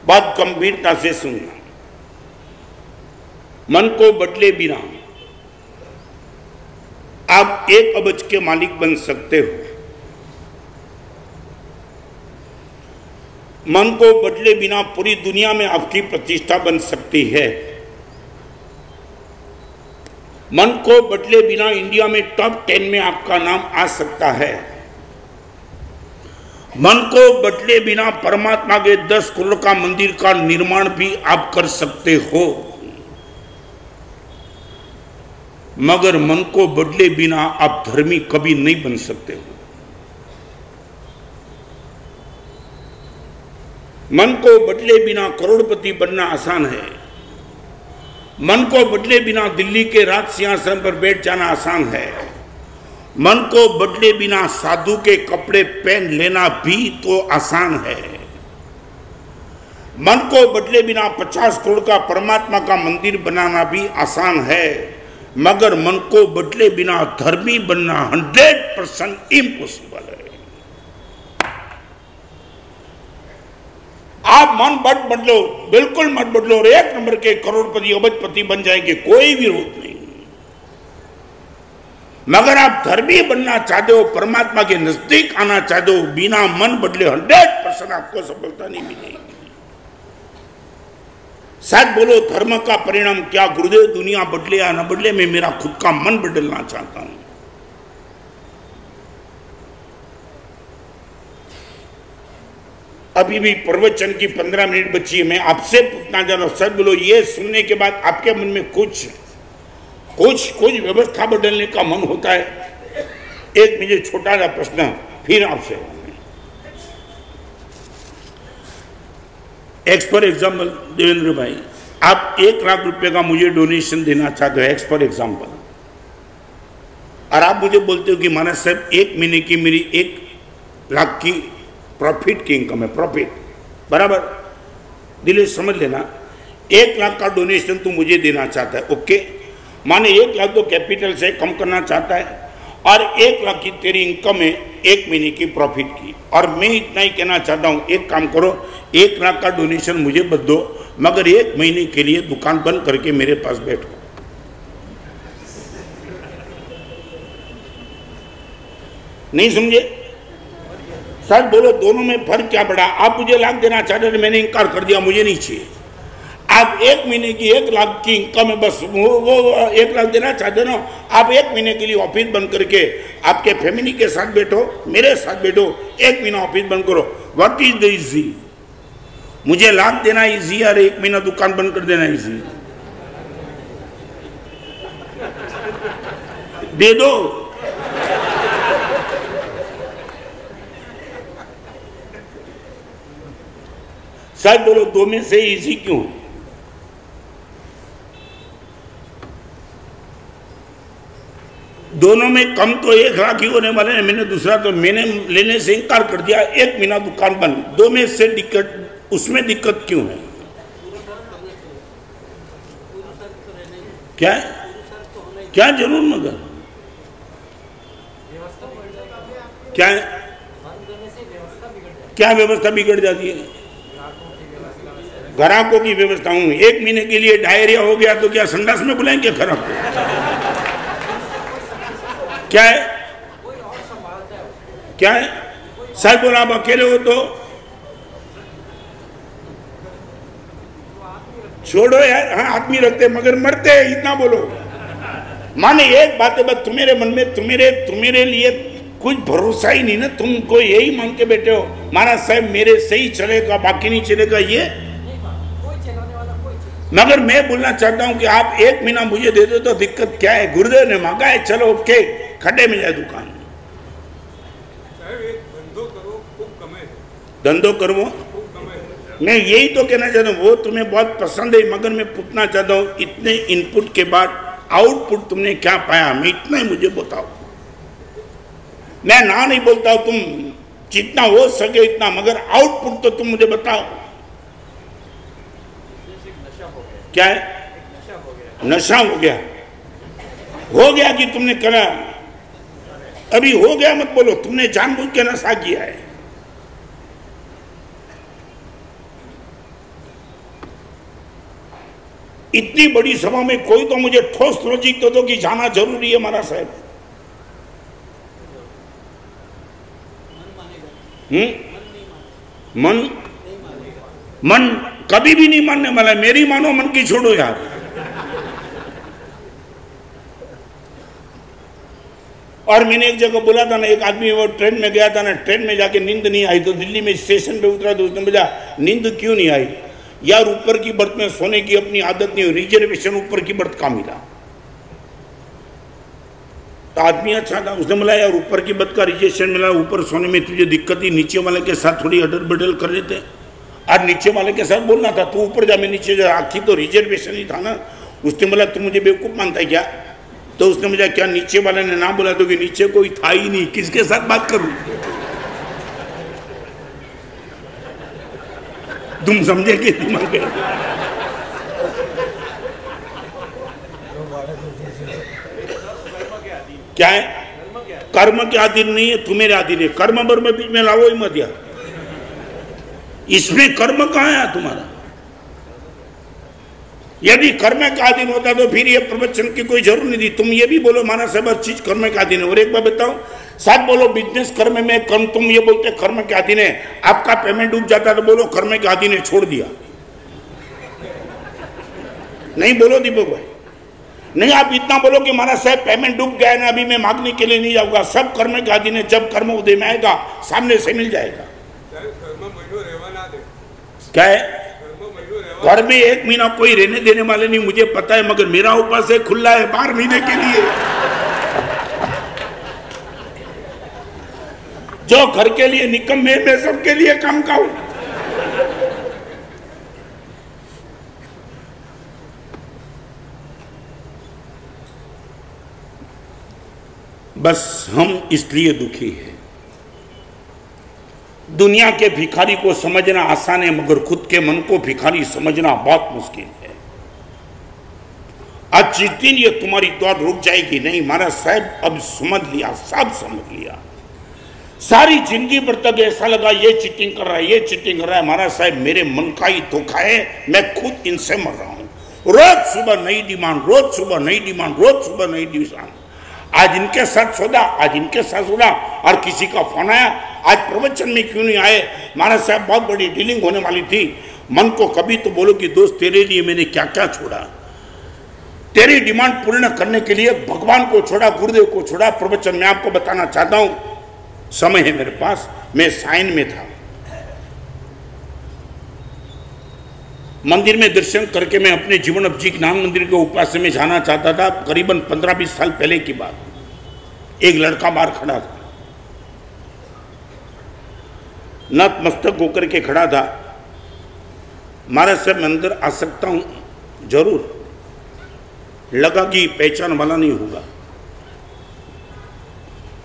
बहुत गंभीरता से सुनना। मन को बदले बिना आप 1 अबज के मालिक बन सकते हो। मन को बदले बिना पूरी दुनिया में आपकी प्रतिष्ठा बन सकती है। मन को बदले बिना इंडिया में टॉप 10 में आपका नाम आ सकता है। मन को बदले बिना परमात्मा के 10 करोड़ का मंदिर का निर्माण भी आप कर सकते हो, मगर मन को बदले बिना आप धर्मी कभी नहीं बन सकते हो। मन को बदले बिना करोड़पति बनना आसान है। मन को बदले बिना दिल्ली के राज सिंहासन पर बैठ जाना आसान है। मन को बदले बिना साधु के कपड़े पहन लेना भी तो आसान है। मन को बदले बिना 50 करोड़ का परमात्मा का मंदिर बनाना भी आसान है, मगर मन को बदले बिना धर्मी बनना 100% इम्पॉसिबल है। आप मन मत बदलो, बिल्कुल मत बदलो और 1 नंबर के करोड़पति अबजपति बन जाएंगे, कोई विरोध नहीं। मगर आप धर्मी बनना चाहते हो, परमात्मा के नजदीक आना चाहते हो, बिना मन बदले 100% आपको सफलता नहीं मिलेगी। शायद बोलो धर्म का परिणाम क्या गुरुदेव, दुनिया बदले या न बदले, मैं मेरा खुद का मन बदलना चाहता हूं। अभी भी प्रवचन की 15 मिनट बची है। मैं आपसे पूछना चाह रहा हूं, सर बोलो, ये सुनने के बाद आपके मन में कुछ व्यवस्था बदलने का मन होता है? एक मुझे छोटा सा प्रश्न फिर आपसे। फॉर एग्जाम्पल देवेंद्र भाई, आप 1 लाख रुपए का मुझे डोनेशन देना चाहते हो, फॉर एग्जाम्पल, और आप मुझे बोलते हो कि महाराज साहब 1 महीने की मेरी 1 लाख की प्रॉफिट की इनकम है, प्रॉफिट बराबर, दिल समझ लेना, 1 लाख का डोनेशन तू मुझे देना चाहता है, ओके। माने 1 लाख तो कैपिटल से कम करना चाहता है और 1 लाख की तेरी इनकम है 1 महीने की प्रॉफिट की, और मैं इतना ही कहना चाहता हूं, एक काम करो, 1 लाख का डोनेशन मुझे बद दो, मगर 1 महीने के लिए दुकान बंद करके मेरे पास बैठो। नहीं समझे? सर बोलो, दोनों में फर्क क्या पड़ा? आप मुझे लाख देना चाहते थे, मैंने इनकार कर दिया, मुझे नहीं चाहिए। आप 1 महीने की 1 लाख की इनकम है, बस वो 1 लाख देना चाहते ना, आप 1 महीने के लिए ऑफिस बंद करके आपके फैमिली के साथ बैठो, मेरे साथ बैठो, 1 महीना ऑफिस बंद करो। What is the easy? मुझे लाख देना इजी और 1 महीना दुकान बंद कर देना इजी? दे दो। शायद बोलो, 2 में से इजी क्यों? दोनों में कम तो 1 लाख ही होने वाले हैं। मैंने दूसरा तो मैंने लेने से इनकार कर दिया, 1 महीना दुकान बंद। 2 में से दिक्कत, उसमें दिक्कत क्यों है? क्या क्या जरूर, मगर क्या क्या व्यवस्था बिगड़ जाती है? ग्राहकों की व्यवस्था हूं। 1 महीने के लिए डायरिया हो गया तो क्या संडास में बुलाएंगे खराब को? क्या है? क्या है? साहब बोला, आप अकेले हो तो छोड़ो यार। हाँ, आदमी रखते मगर मरते हैं, इतना बोलो। माने एक बात है, बस तुम्हारे मन में तुम्हारे लिए कुछ भरोसा ही नहीं ना, तुमको यही मान के बैठे हो महाराज साहब मेरे सही चलेगा, बाकी नहीं चलेगा। ये मगर मैं बोलना चाहता हूं कि आप 1 महीना मुझे दे दो तो दिक्कत क्या है? गुरुदेव ने मांगा है, चलो ओके, खड्डे में जाए दुकान। धंधो करो, मैं यही तो कहना चाहता हूँ। वो तुम्हें बहुत पसंद है, मगर मैं पूछना चाहता हूँ, इतने इनपुट के बाद आउटपुट तुमने क्या पाया? मैं इतना ही मुझे बताओ। मैं ना नहीं बोलता हूँ, तुम जितना हो सके इतना, मगर आउटपुट तो तुम मुझे बताओ। क्या है? नशा हो गया। हो गया कि तुमने करा? अभी हो गया मत बोलो, तुमने जानबूझ के नशा किया है। इतनी बड़ी सभा में कोई तो मुझे ठोस लॉजिक तो दो कि जाना जरूरी है महाराज साहब। मन मन कभी भी नहीं मानने वाला। मेरी मानो, मन की छोड़ो यार। और मैंने एक जगह बोला था ना, एक आदमी वो ट्रेन में गया था ना, ट्रेन में जाके नींद नहीं आई तो दिल्ली में स्टेशन पे उतरा तो उसने बोला नींद क्यों नहीं आई? यार ऊपर की बर्थ में सोने की अपनी आदत नहीं, रिजर्वेशन ऊपर की बर्थ का मिला। तो आदमी अच्छा था, उसने बोला यार ऊपर की बर्थ का रिजर्वेशन मिला, ऊपर सोने में तुझे दिक्कत ही, नीचे वाले के साथ थोड़ी अडल बडल कर लेते। और नीचे वाले के साथ बोलना था तू ऊपर जा मैं नीचे जा, आखिर तो रिजर्वेशन ही था ना। उसने बोला तू मुझे बेवकूफ मानता है क्या? तो उसने मुझे क्या नीचे वाले ने ना बोला तो कि नीचे कोई था ही नहीं, किसके साथ बात करूं? तुम समझे कि दिमाग क्या है? कर्म के अधीन नहीं है, तुम्हारे अधीन है। कर्म बर में बीच में लाओ ही मत यार, इसमें कर्म कहां है तुम्हारा? यदि कर्म का अधीन होता तो फिर ये प्रवचन की कोई जरूरत नहीं थी। तुम ये भी बोलो माना सब हर चीज कर्म के अधीन है। और एक बार बताओ, साथ बोलो बिजनेस कर्म में कर्म, तुम ये बोलते कर्म के अधीन है, आपका पेमेंट डूब जाता तो बोलो कर्म के अधीन है, छोड़ दिया। नहीं बोलो दीपक भाई, नहीं आप इतना बोलो कि माना साहब पेमेंट डूब गया ना, अभी मैं मांगने के लिए नहीं जाऊंगा, सब कर्म के अधीन है, जब कर्म उदय में आएगा सामने से मिल जाएगा। क्या है? घर में एक महीना कोई रहने देने वाले नहीं, मुझे पता है, मगर मेरा ऊपर से खुला है 12 महीने के लिए। जो घर के लिए निकम्मे, मैं सबके लिए काम का हूं। बस हम इसलिए दुखी हैं। दुनिया के भिखारी को समझना आसान है, मगर खुद के मन को भिखारी समझना बहुत मुश्किल है। आज जिस दिन ये तुम्हारी दौड़ रुक जाएगी, नहीं महाराज साहब अब समझ लिया, सब समझ लिया, सारी जिंदगी भर तक ऐसा लगा ये चीटिंग कर रहा है, ये चीटिंग कर रहा है, महाराज साहब मेरे मन का ही धोखा है, मैं खुद इनसे मर रहा हूं। रोज सुबह नई डिमांड, रोज सुबह नई डिमांड, रोज सुबह नई डिमांड। आज इनके साथ सौदा, आज इनके साथ सौदा, और किसी का फोन आया आज प्रवचन में क्यों नहीं आए? महाराज साहब बहुत बड़ी डीलिंग होने वाली थी। मन को कभी तो बोलो कि दोस्त तेरे लिए मैंने क्या क्या छोड़ा, तेरी डिमांड पूर्ण करने के लिए भगवान को छोड़ा, गुरुदेव को छोड़ा। प्रवचन में आपको बताना चाहता हूं, समय है मेरे पास, मैं साइन में था, मंदिर में दर्शन करके मैं अपने जीवन अब जी ज्ञान मंदिर के उपास्य में जाना चाहता था। करीबन 15-20 साल पहले की बात। एक लड़का बाहर खड़ा था, नतमस्तक होकर के खड़ा था। महाराज साहब मैं अंदर आ सकता हूं? जरूर। लगा कि पहचान वाला नहीं होगा।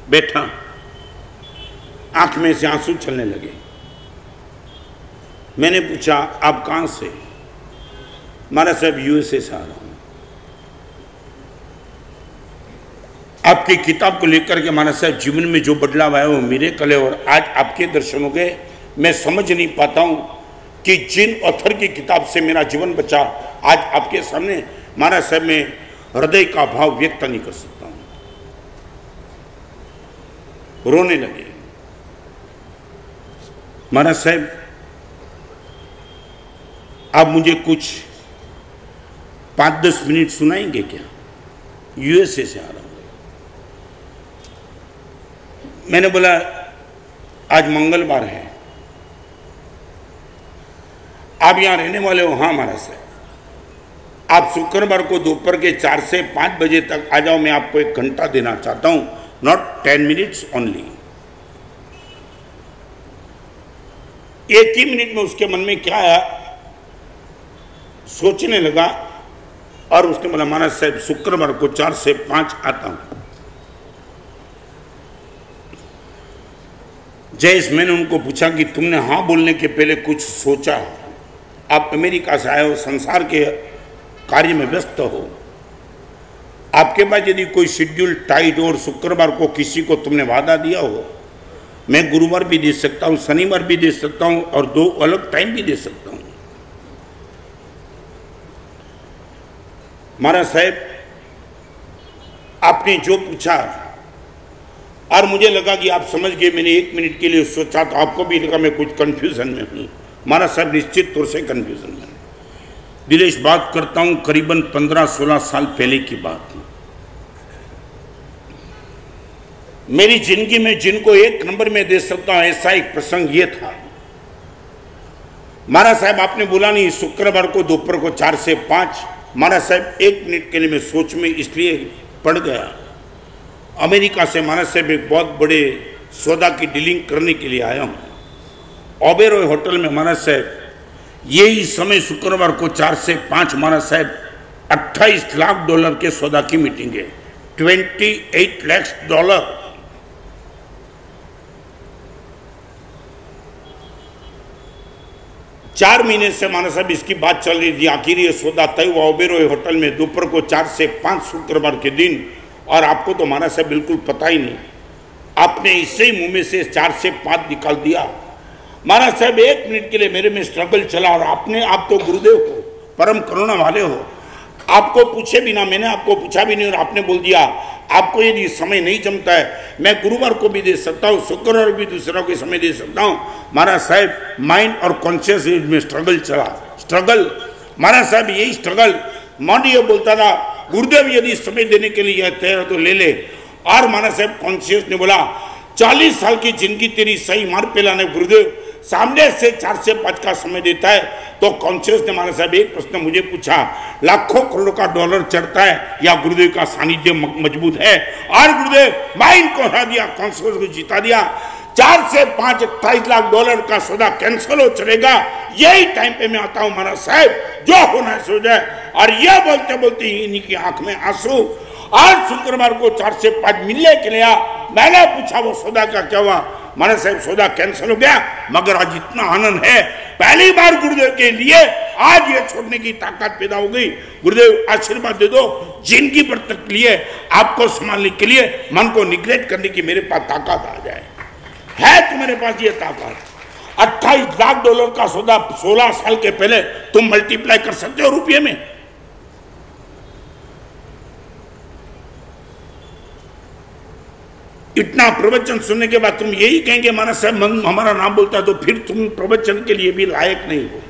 बैठा, आंख में से आंसू चलने लगे। मैंने पूछा आप कहां से? महाराज साहब यूएसए से आ रहा हूं। आपकी किताब को लेकर के महाराज साहब जीवन में जो बदलाव आया वो मिरेकल है। और आज आपके दर्शन हो गए, मैं समझ नहीं पाता हूं कि जिन ऑथर की किताब से मेरा जीवन बचा, आज आपके सामने महाराज साहब मैं हृदय का भाव व्यक्त नहीं कर सकता हूं। रोने लगे। महाराज साहब आप मुझे कुछ 5-10 मिनट सुनाएंगे क्या? यूएसए से आ रहा हूं। मैंने बोला आज मंगलवार है, आप यहां रहने वाले हो? हाँ महाराज साहब। आप शुक्रवार को दोपहर के 4 से 5 बजे तक आ जाओ, मैं आपको 1 घंटा देना चाहता हूं, not 10 minutes only. 1 he minute में उसके मन में क्या आया सोचने लगा, और उसने बोला महाराज साहब शुक्रवार को 4 से 5 आता हूं। जयेश मैंने उनको पूछा कि तुमने हाँ बोलने के पहले कुछ सोचा? आप अमेरिका से आए हो, संसार के कार्य में व्यस्त हो, आपके पास यदि कोई शेड्यूल टाइट हो और शुक्रवार को किसी को तुमने वादा दिया हो, मैं गुरुवार भी दे सकता हूं, शनिवार भी दे सकता हूं, और 2 अलग टाइम भी दे सकता हूं। महाराज साहब आपने जो पूछा और मुझे लगा कि आप समझ गए। मैंने 1 मिनट के लिए सोचा तो आपको भी लगा मैं कुछ कंफ्यूजन में हूँ। महाराज साहब निश्चित तौर से कंफ्यूजन में। दिनेश, बात करता हूँ करीबन 15-16 साल पहले की बात। मेरी जिंदगी में जिनको 1 नंबर में दे सकता हूँ ऐसा एक प्रसंग ये था। महाराज साहब आपने बोला नहीं, शुक्रवार को दोपहर को 4 से 5। महाराज साहब 1 मिनट के लिए मैं सोच में इसलिए पड़ गया। अमेरिका से महाराज साहब एक बहुत बड़े सौदा की डीलिंग करने के लिए आया हूँ। ओबेरॉय होटल में महाराज साहब यही समय शुक्रवार को 4 से 5 महाराज साहब $28 लाख के सौदा की मीटिंग है। $28 लाख। 4 महीने से महाराज साहब इसकी बात चल रही थी। आखिर ये सौदा तय हुआ ओबेरॉय होटल में दोपहर को 4 से 5 शुक्रवार के दिन। और आपको तो महाराज साहब बिल्कुल पता ही नहीं, आपने इससे ही मुंह में से 4 से 5 निकाल दिया। महाराज साहब 1 मिनट के लिए मेरे में स्ट्रगल चला। और आप तो गुरुदेव हो, परम करुणा वाले हो, आपको पूछे बिना मैंने आपको पूछा भी नहीं और आपने बोल दिया आपको यदि समय नहीं जमता है मैं गुरुवार को भी दे सकता हूँ, शुक्रवार भी दूसरा को समय दे सकता हूँ। महाराज साहब माइंड और कॉन्शियस में स्ट्रगल चला। स्ट्रगल महाराज साहब यही स्ट्रगल मन ये बोलता था गुरुदेव यदि समय देने के लिए तैयार तो ले ले। और महाराज साहब कॉन्शियस ने बोला 40 साल की जिंदगी तेरी सही मार पे लाने गुरुदेव सामने से 4 से 5 का समय देता है। तो कॉन्शियस ने महाराज साहब एक प्रश्न मुझे पूछा, लाखों करोड़ों का डॉलर चढ़ता है या गुरुदेव का सानिध्य मजबूत है? और गुरुदेव माइंड को हरा दिया, कॉन्शियस को जिता दिया। 4 से 5 $28 लाख का सौदा कैंसिल हो चलेगा। यही टाइम पे मैं आता हूँ महाराज साहब, जो होना है सो जाए। और यह बोलते बोलते इन्हीं की आंख में आंसू। आज शुक्रवार को 4 से 5 मिलने के लिए मैंने पूछा वो सौदा का क्या हुआ? महाराज साहब सौदा कैंसिल हो गया, मगर आज इतना आनंद है, पहली बार गुरुदेव के लिए आज ये छोड़ने की ताकत पैदा हो गई। गुरुदेव आशीर्वाद दे दो, जिंदगी भर तक लिए आपको संभालने के लिए मन को निग्लेक्ट करने की मेरे पास ताकत आ जाए। है तुम्हारे पास ये ताकत? $28 लाख का सौदा 16 साल के पहले तुम मल्टीप्लाई कर सकते हो रुपये में? इतना प्रवचन सुनने के बाद तुम यही कहेंगे महाराज साहब हमारा नाम बोलता है, तो फिर तुम प्रवचन के लिए भी लायक नहीं हो।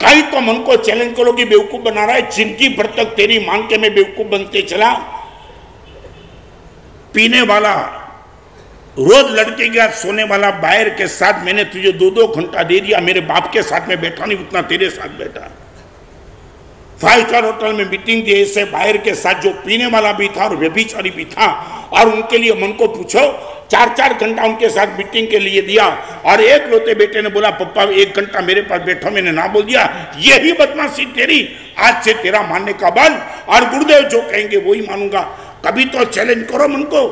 कई तो मन को चैलेंज करो कि बेवकूफ बना रहा है, जिंदगी भर तक तेरी मान के मैं बेवकूफ बनते चला। पीने वाला, रोज लड़के के साथ सोने वाला बाहर के साथ मैंने तुझे 2-2 घंटा दे दिया। मेरे बाप के साथ में बैठा नहीं, उतना तेरे साथ बैठा। 5 स्टार होटल में मीटिंग थी, ऐसे बाहर के साथ जो पीने वाला भी था और व्यभिचारी भी था। और उनके लिए मन को पूछो 4-4 घंटा उनके साथ मीटिंग के लिए दिया। और एक लोते बेटे ने बोला पप्पा 1 घंटा मेरे पास बैठो, मैंने ना बोल दिया। यही बदमाशी तेरी, आज से तेरा मानने का बल। और गुरुदेव जो कहेंगे वही मानूंगा। कभी तो चैलेंज करो मन को।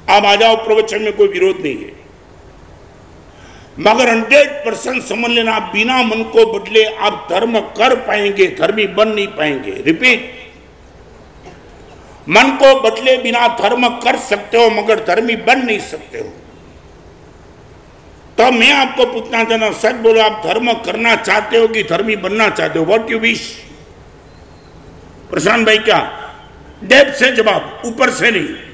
आप आ जाओ, प्रवचन में कोई विरोध नहीं है, मगर 100% समझ लेना, बिना मन को बदले आप धर्म कर पाएंगे, धर्मी बन नहीं पाएंगे। रिपीट, मन को बदले बिना धर्म कर सकते हो मगर धर्मी बन नहीं सकते हो। तो मैं आपको पूछना चाहता हूं, सच बोलो, आप धर्म करना चाहते हो कि धर्मी बनना चाहते हो? What you wish? प्रशांत भाई, क्या डेप्थ से जवाब, ऊपर से नहीं।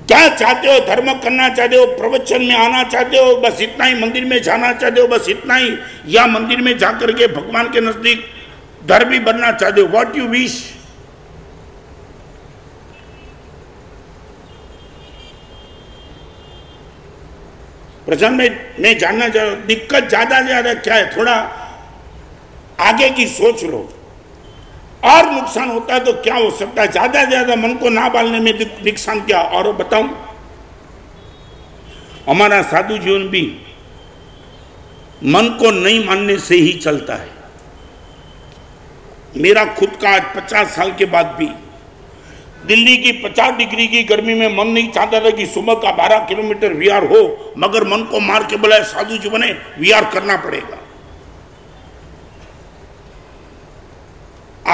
क्या चाहते हो? धर्म करना चाहते हो? प्रवचन में आना चाहते हो? बस इतना ही? मंदिर में जाना चाहते हो? बस इतना ही? या मंदिर में जाकर के भगवान के नजदीक धर्मी बनना चाहते हो? What you wish? प्रशांत भाई, मैं जानना चाहता हूं दिक्कत ज्यादा क्या है? थोड़ा आगे की सोच लो। और नुकसान होता है तो क्या हो सकता है? ज्यादा मन को ना बालने में नुकसान क्या? और बताऊं, हमारा साधु जीवन भी मन को नहीं मानने से ही चलता है। मेरा खुद का आज 50 साल के बाद भी दिल्ली की 50 डिग्री की गर्मी में मन नहीं चाहता था कि सुबह का 12 किलोमीटर वीआर हो, मगर मन को मार के बोला साधु जीवन है, वीआर करना पड़ेगा।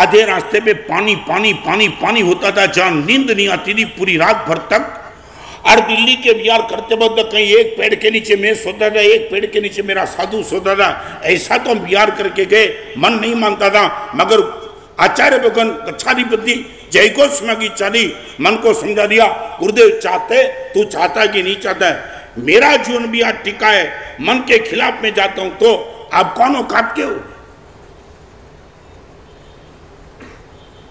आधे रास्ते पे पानी पानी पानी पानी होता था, जहां नींद नहीं आती थी पूरी रात भर तक। और दिल्ली के विहार करते वक्त कहीं एक पेड़ के नीचे मैं सोता था, एक पेड़ के नीचे मेरा साधु सोता था। ऐसा तो हम विहार करके गए, मन नहीं मानता था, मगर आचार्य भगवान गच्छाधिपति जय गोस्वामी की चाली मन को समझा दिया, गुरुदेव चाहते, तू चाहता कि नहीं चाहता है, मेरा जीवन भी आज टिका है, मन के खिलाफ में जाता हूं तो आप कौन औकात के हो?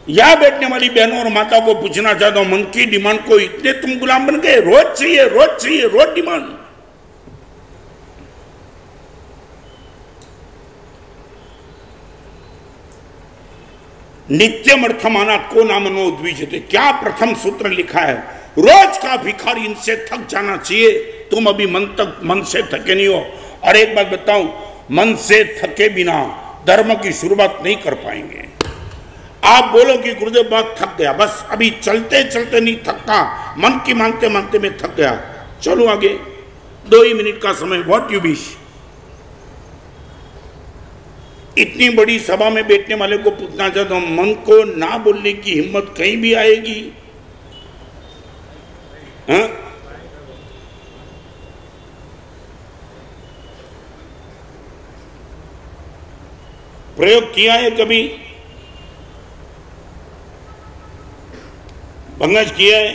यहां बैठने वाली बहनों और माता को पूछना चाहता हूं, मन की डिमांड को इतने तुम गुलाम बन गए? रोज चाहिए, रोज चाहिए, रोज डिमांड। नित्यम अर्थमानात को नामनो द्विजते, क्या प्रथम सूत्र लिखा है? रोज का भिखारी इनसे थक जाना चाहिए। तुम अभी मन से थके नहीं हो। और एक बात बताऊं, मन से थके बिना धर्म की शुरुआत नहीं कर पाएंगे। आप बोलो कि गुरुदेव बहुत थक गया, बस अभी चलते चलते नहीं थकता, मन की मानते मानते मैं थक गया, चलो आगे, 2 ही मिनट का समय, व्हाट यू विश। इतनी बड़ी सभा में बैठने वाले को पूछना चाहता हूं, मन को ना बोलने की हिम्मत कहीं भी आएगी? हाँ? प्रयोग किया है कभी? भंगज किया है?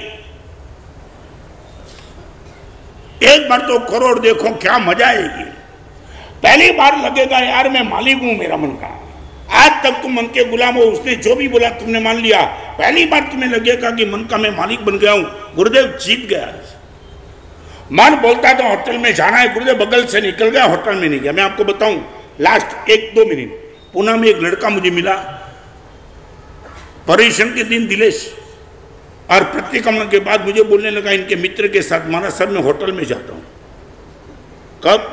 एक बार तो करोड़ देखो, क्या मजा आएगी। पहली बार लगेगा यार मैं मालिक हूं मेरा मन का। आज तक तुम मन के गुलाम हो, उसने जो भी बोला तुमने मान लिया। पहली बार तुम्हें लगेगा कि मन का मैं मालिक बन गया हूं, गुरुदेव जीत गया। मन बोलता तो होटल में जाना है, गुरुदेव बगल से निकल गया, होटल में नहीं गया। मैं आपको बताऊं, लास्ट 1-2 मिनट, पुणे में एक लड़का मुझे मिला, पर्यूषण के दिन दिलेश, और प्रतिक्रमण के बाद मुझे बोलने लगा इनके मित्र के साथ, माना सर मैं होटल में जाता हूं। कब?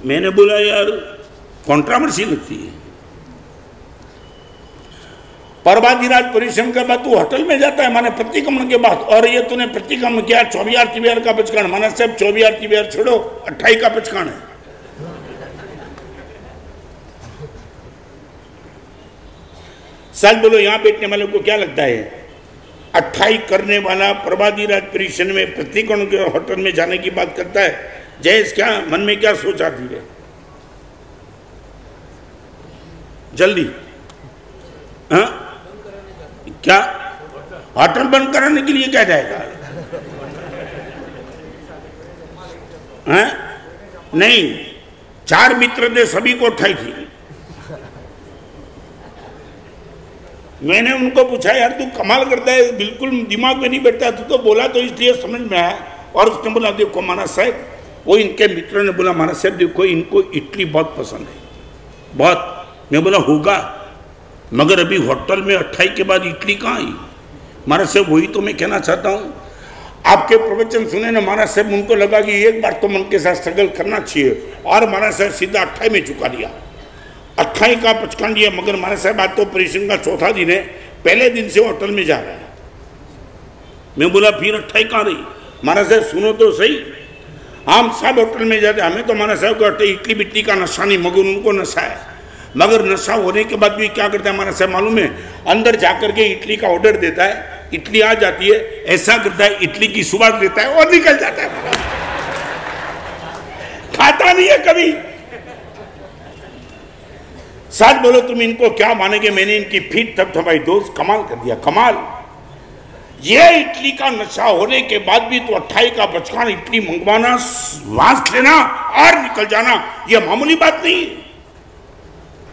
मैंने बोला यार कॉन्ट्रावर्सी लगती है, पर्वाधिराज परिश्रम के बाद तू होटल में जाता है, माने प्रतिक्रमण के बाद, और ये तूने प्रतिक्रमण किया 24 तिबियार का पचकान, माना साहब 24 तिबियार छोड़ो, 28 का पचकान है। सच बोलो, यहां बैठने वाले को क्या लगता है 28 करने वाला प्रभाधिराज परिश्रम में प्रतिक्रमण के होटल में जाने की बात करता है? जयेश क्या मन में क्या सोचा धीरे, जल्दी हाँ? क्या होटल बंद कराने के लिए क्या जाएगा? हाँ? नहीं, 4 मित्र थे, सभी को उठाई थी। मैंने उनको पूछा यार तू कमाल करता है, बिल्कुल दिमाग में नहीं बैठता, तू तो बोला तो इसलिए समझ में आया। और उसने बोला देखो महाराज साहब, वो इनके मित्र ने बोला महाराज साहब देखो इनको इडली बहुत पसंद है, बहुत। मैं बोला होगा, मगर अभी होटल में 28 के बाद इडली कहाँ आई? महाराज साहब वही तो मैं कहना चाहता हूँ। आपके प्रवचन सुने ना महाराज साहब, उनको लगा कि एक बार तो मन के साथ स्ट्रगल करना चाहिए, और महाराज साहब सीधा 28 में चुका दिया, 28 का पचकान दिया। मगर महाराज साहब आज तो ऑपरेशन का 4था दिन है, पहले दिन से होटल में जा रहा है। मैं बोला फिर 28 कहाँ रही? महाराज साहब सुनो तो सही, हम सब होटल में जाते, हमें तो महाराज साहब को इडली बिटली का नशा नहीं, मगर उनको नशा है। मगर नशा होने के बाद भी क्या करता है महाराज साहब मालूम है? अंदर जाकर के इडली का ऑर्डर देता है, इडली आ जाती है, ऐसा करता है इडली की सुवास देता है और निकल जाता है, खाता नहीं है कभी। सच बोलो तुम इनको क्या मानेंगे, मैंने इनकी फीट थपथपाई, दोस्त कमाल कर दिया, कमाल। ये इडली का नशा होने के बाद भी तो 28 का पचकान इडली मंगवाना, वास लेना और निकल जाना, ये मामूली बात नहीं।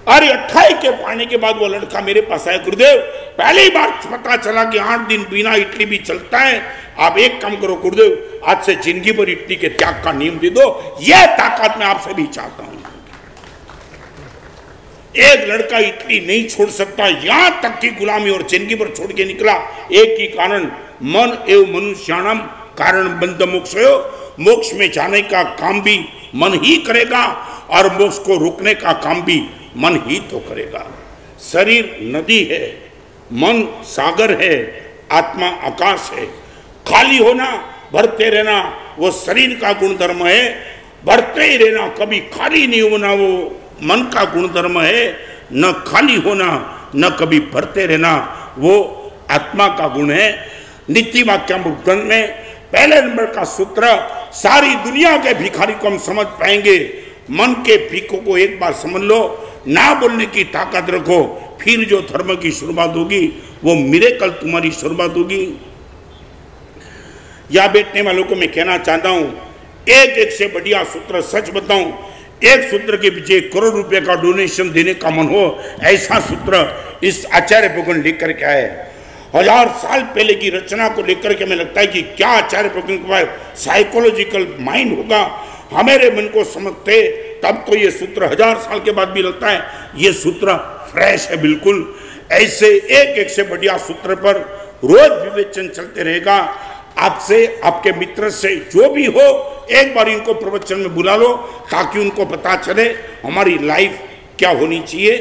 अरे 28 के पाने के बाद वो लड़का मेरे पास आया, गुरुदेव पहली बार पता चला कि 8 दिन बिना इडली भी चलता है, आप एक काम करो गुरुदेव, आज से जिंदगी भर इडली के त्याग का नियम दे दो, यह ताकत मैं आपसे भी चाहता हूं। एक लड़का इडली नहीं छोड़ सकता, यहां तक की गुलामी और जिंदगी भर छोड़ के निकला, एक ही कारण, मन एवं मनुष्याणम कारण बंध मोक्षयो, मोक्ष में जाने का काम भी मन ही करेगा और मोक्ष को रोकने का काम भी मन ही तो करेगा। शरीर नदी है, मन सागर है, आत्मा आकाश है। खाली होना, भरते रहना वो शरीर का गुणधर्म है, भरते ही रहना, कभी खाली नहीं होना वो मन का गुणधर्म है। न खाली होना, न कभी भरते रहना, वो आत्मा का गुण है। नीति वाक्यामृत में पहले नंबर का सूत्र, सारी दुनिया के भिखारी को हम समझ पाएंगे। मन के भीखों को एक बार समझ लो, ना बोलने की ताकत रखो, फिर जो धर्म की शुरुआत होगी वो मिरेकल तुम्हारी शुरुआत होगी। या बैठने वालों को मैं कहना चाहता हूं, एक एक से बढ़िया सूत्र, सच बताऊं, एक सूत्र के पीछे 1 करोड़ रुपए का डोनेशन देने का मन हो, ऐसा सूत्र इस आचार्य भगवान लेकर के आए। 1000 साल पहले की रचना को लेकर के हमें लगता है कि क्या आचार्य भगवान के पास साइकोलॉजिकल माइंड होगा, हमारे मन को समझते तब तो ये सूत्र 1000 साल के बाद भी लगता है ये सूत्र फ्रेश है बिल्कुल। ऐसे एक एक से बढ़िया सूत्र पर रोज विवेचन चलते रहेगा। आपसे, आपके मित्र से, जो भी हो, एक बार इनको प्रवचन में बुला लो ताकि उनको पता चले हमारी लाइफ क्या होनी चाहिए।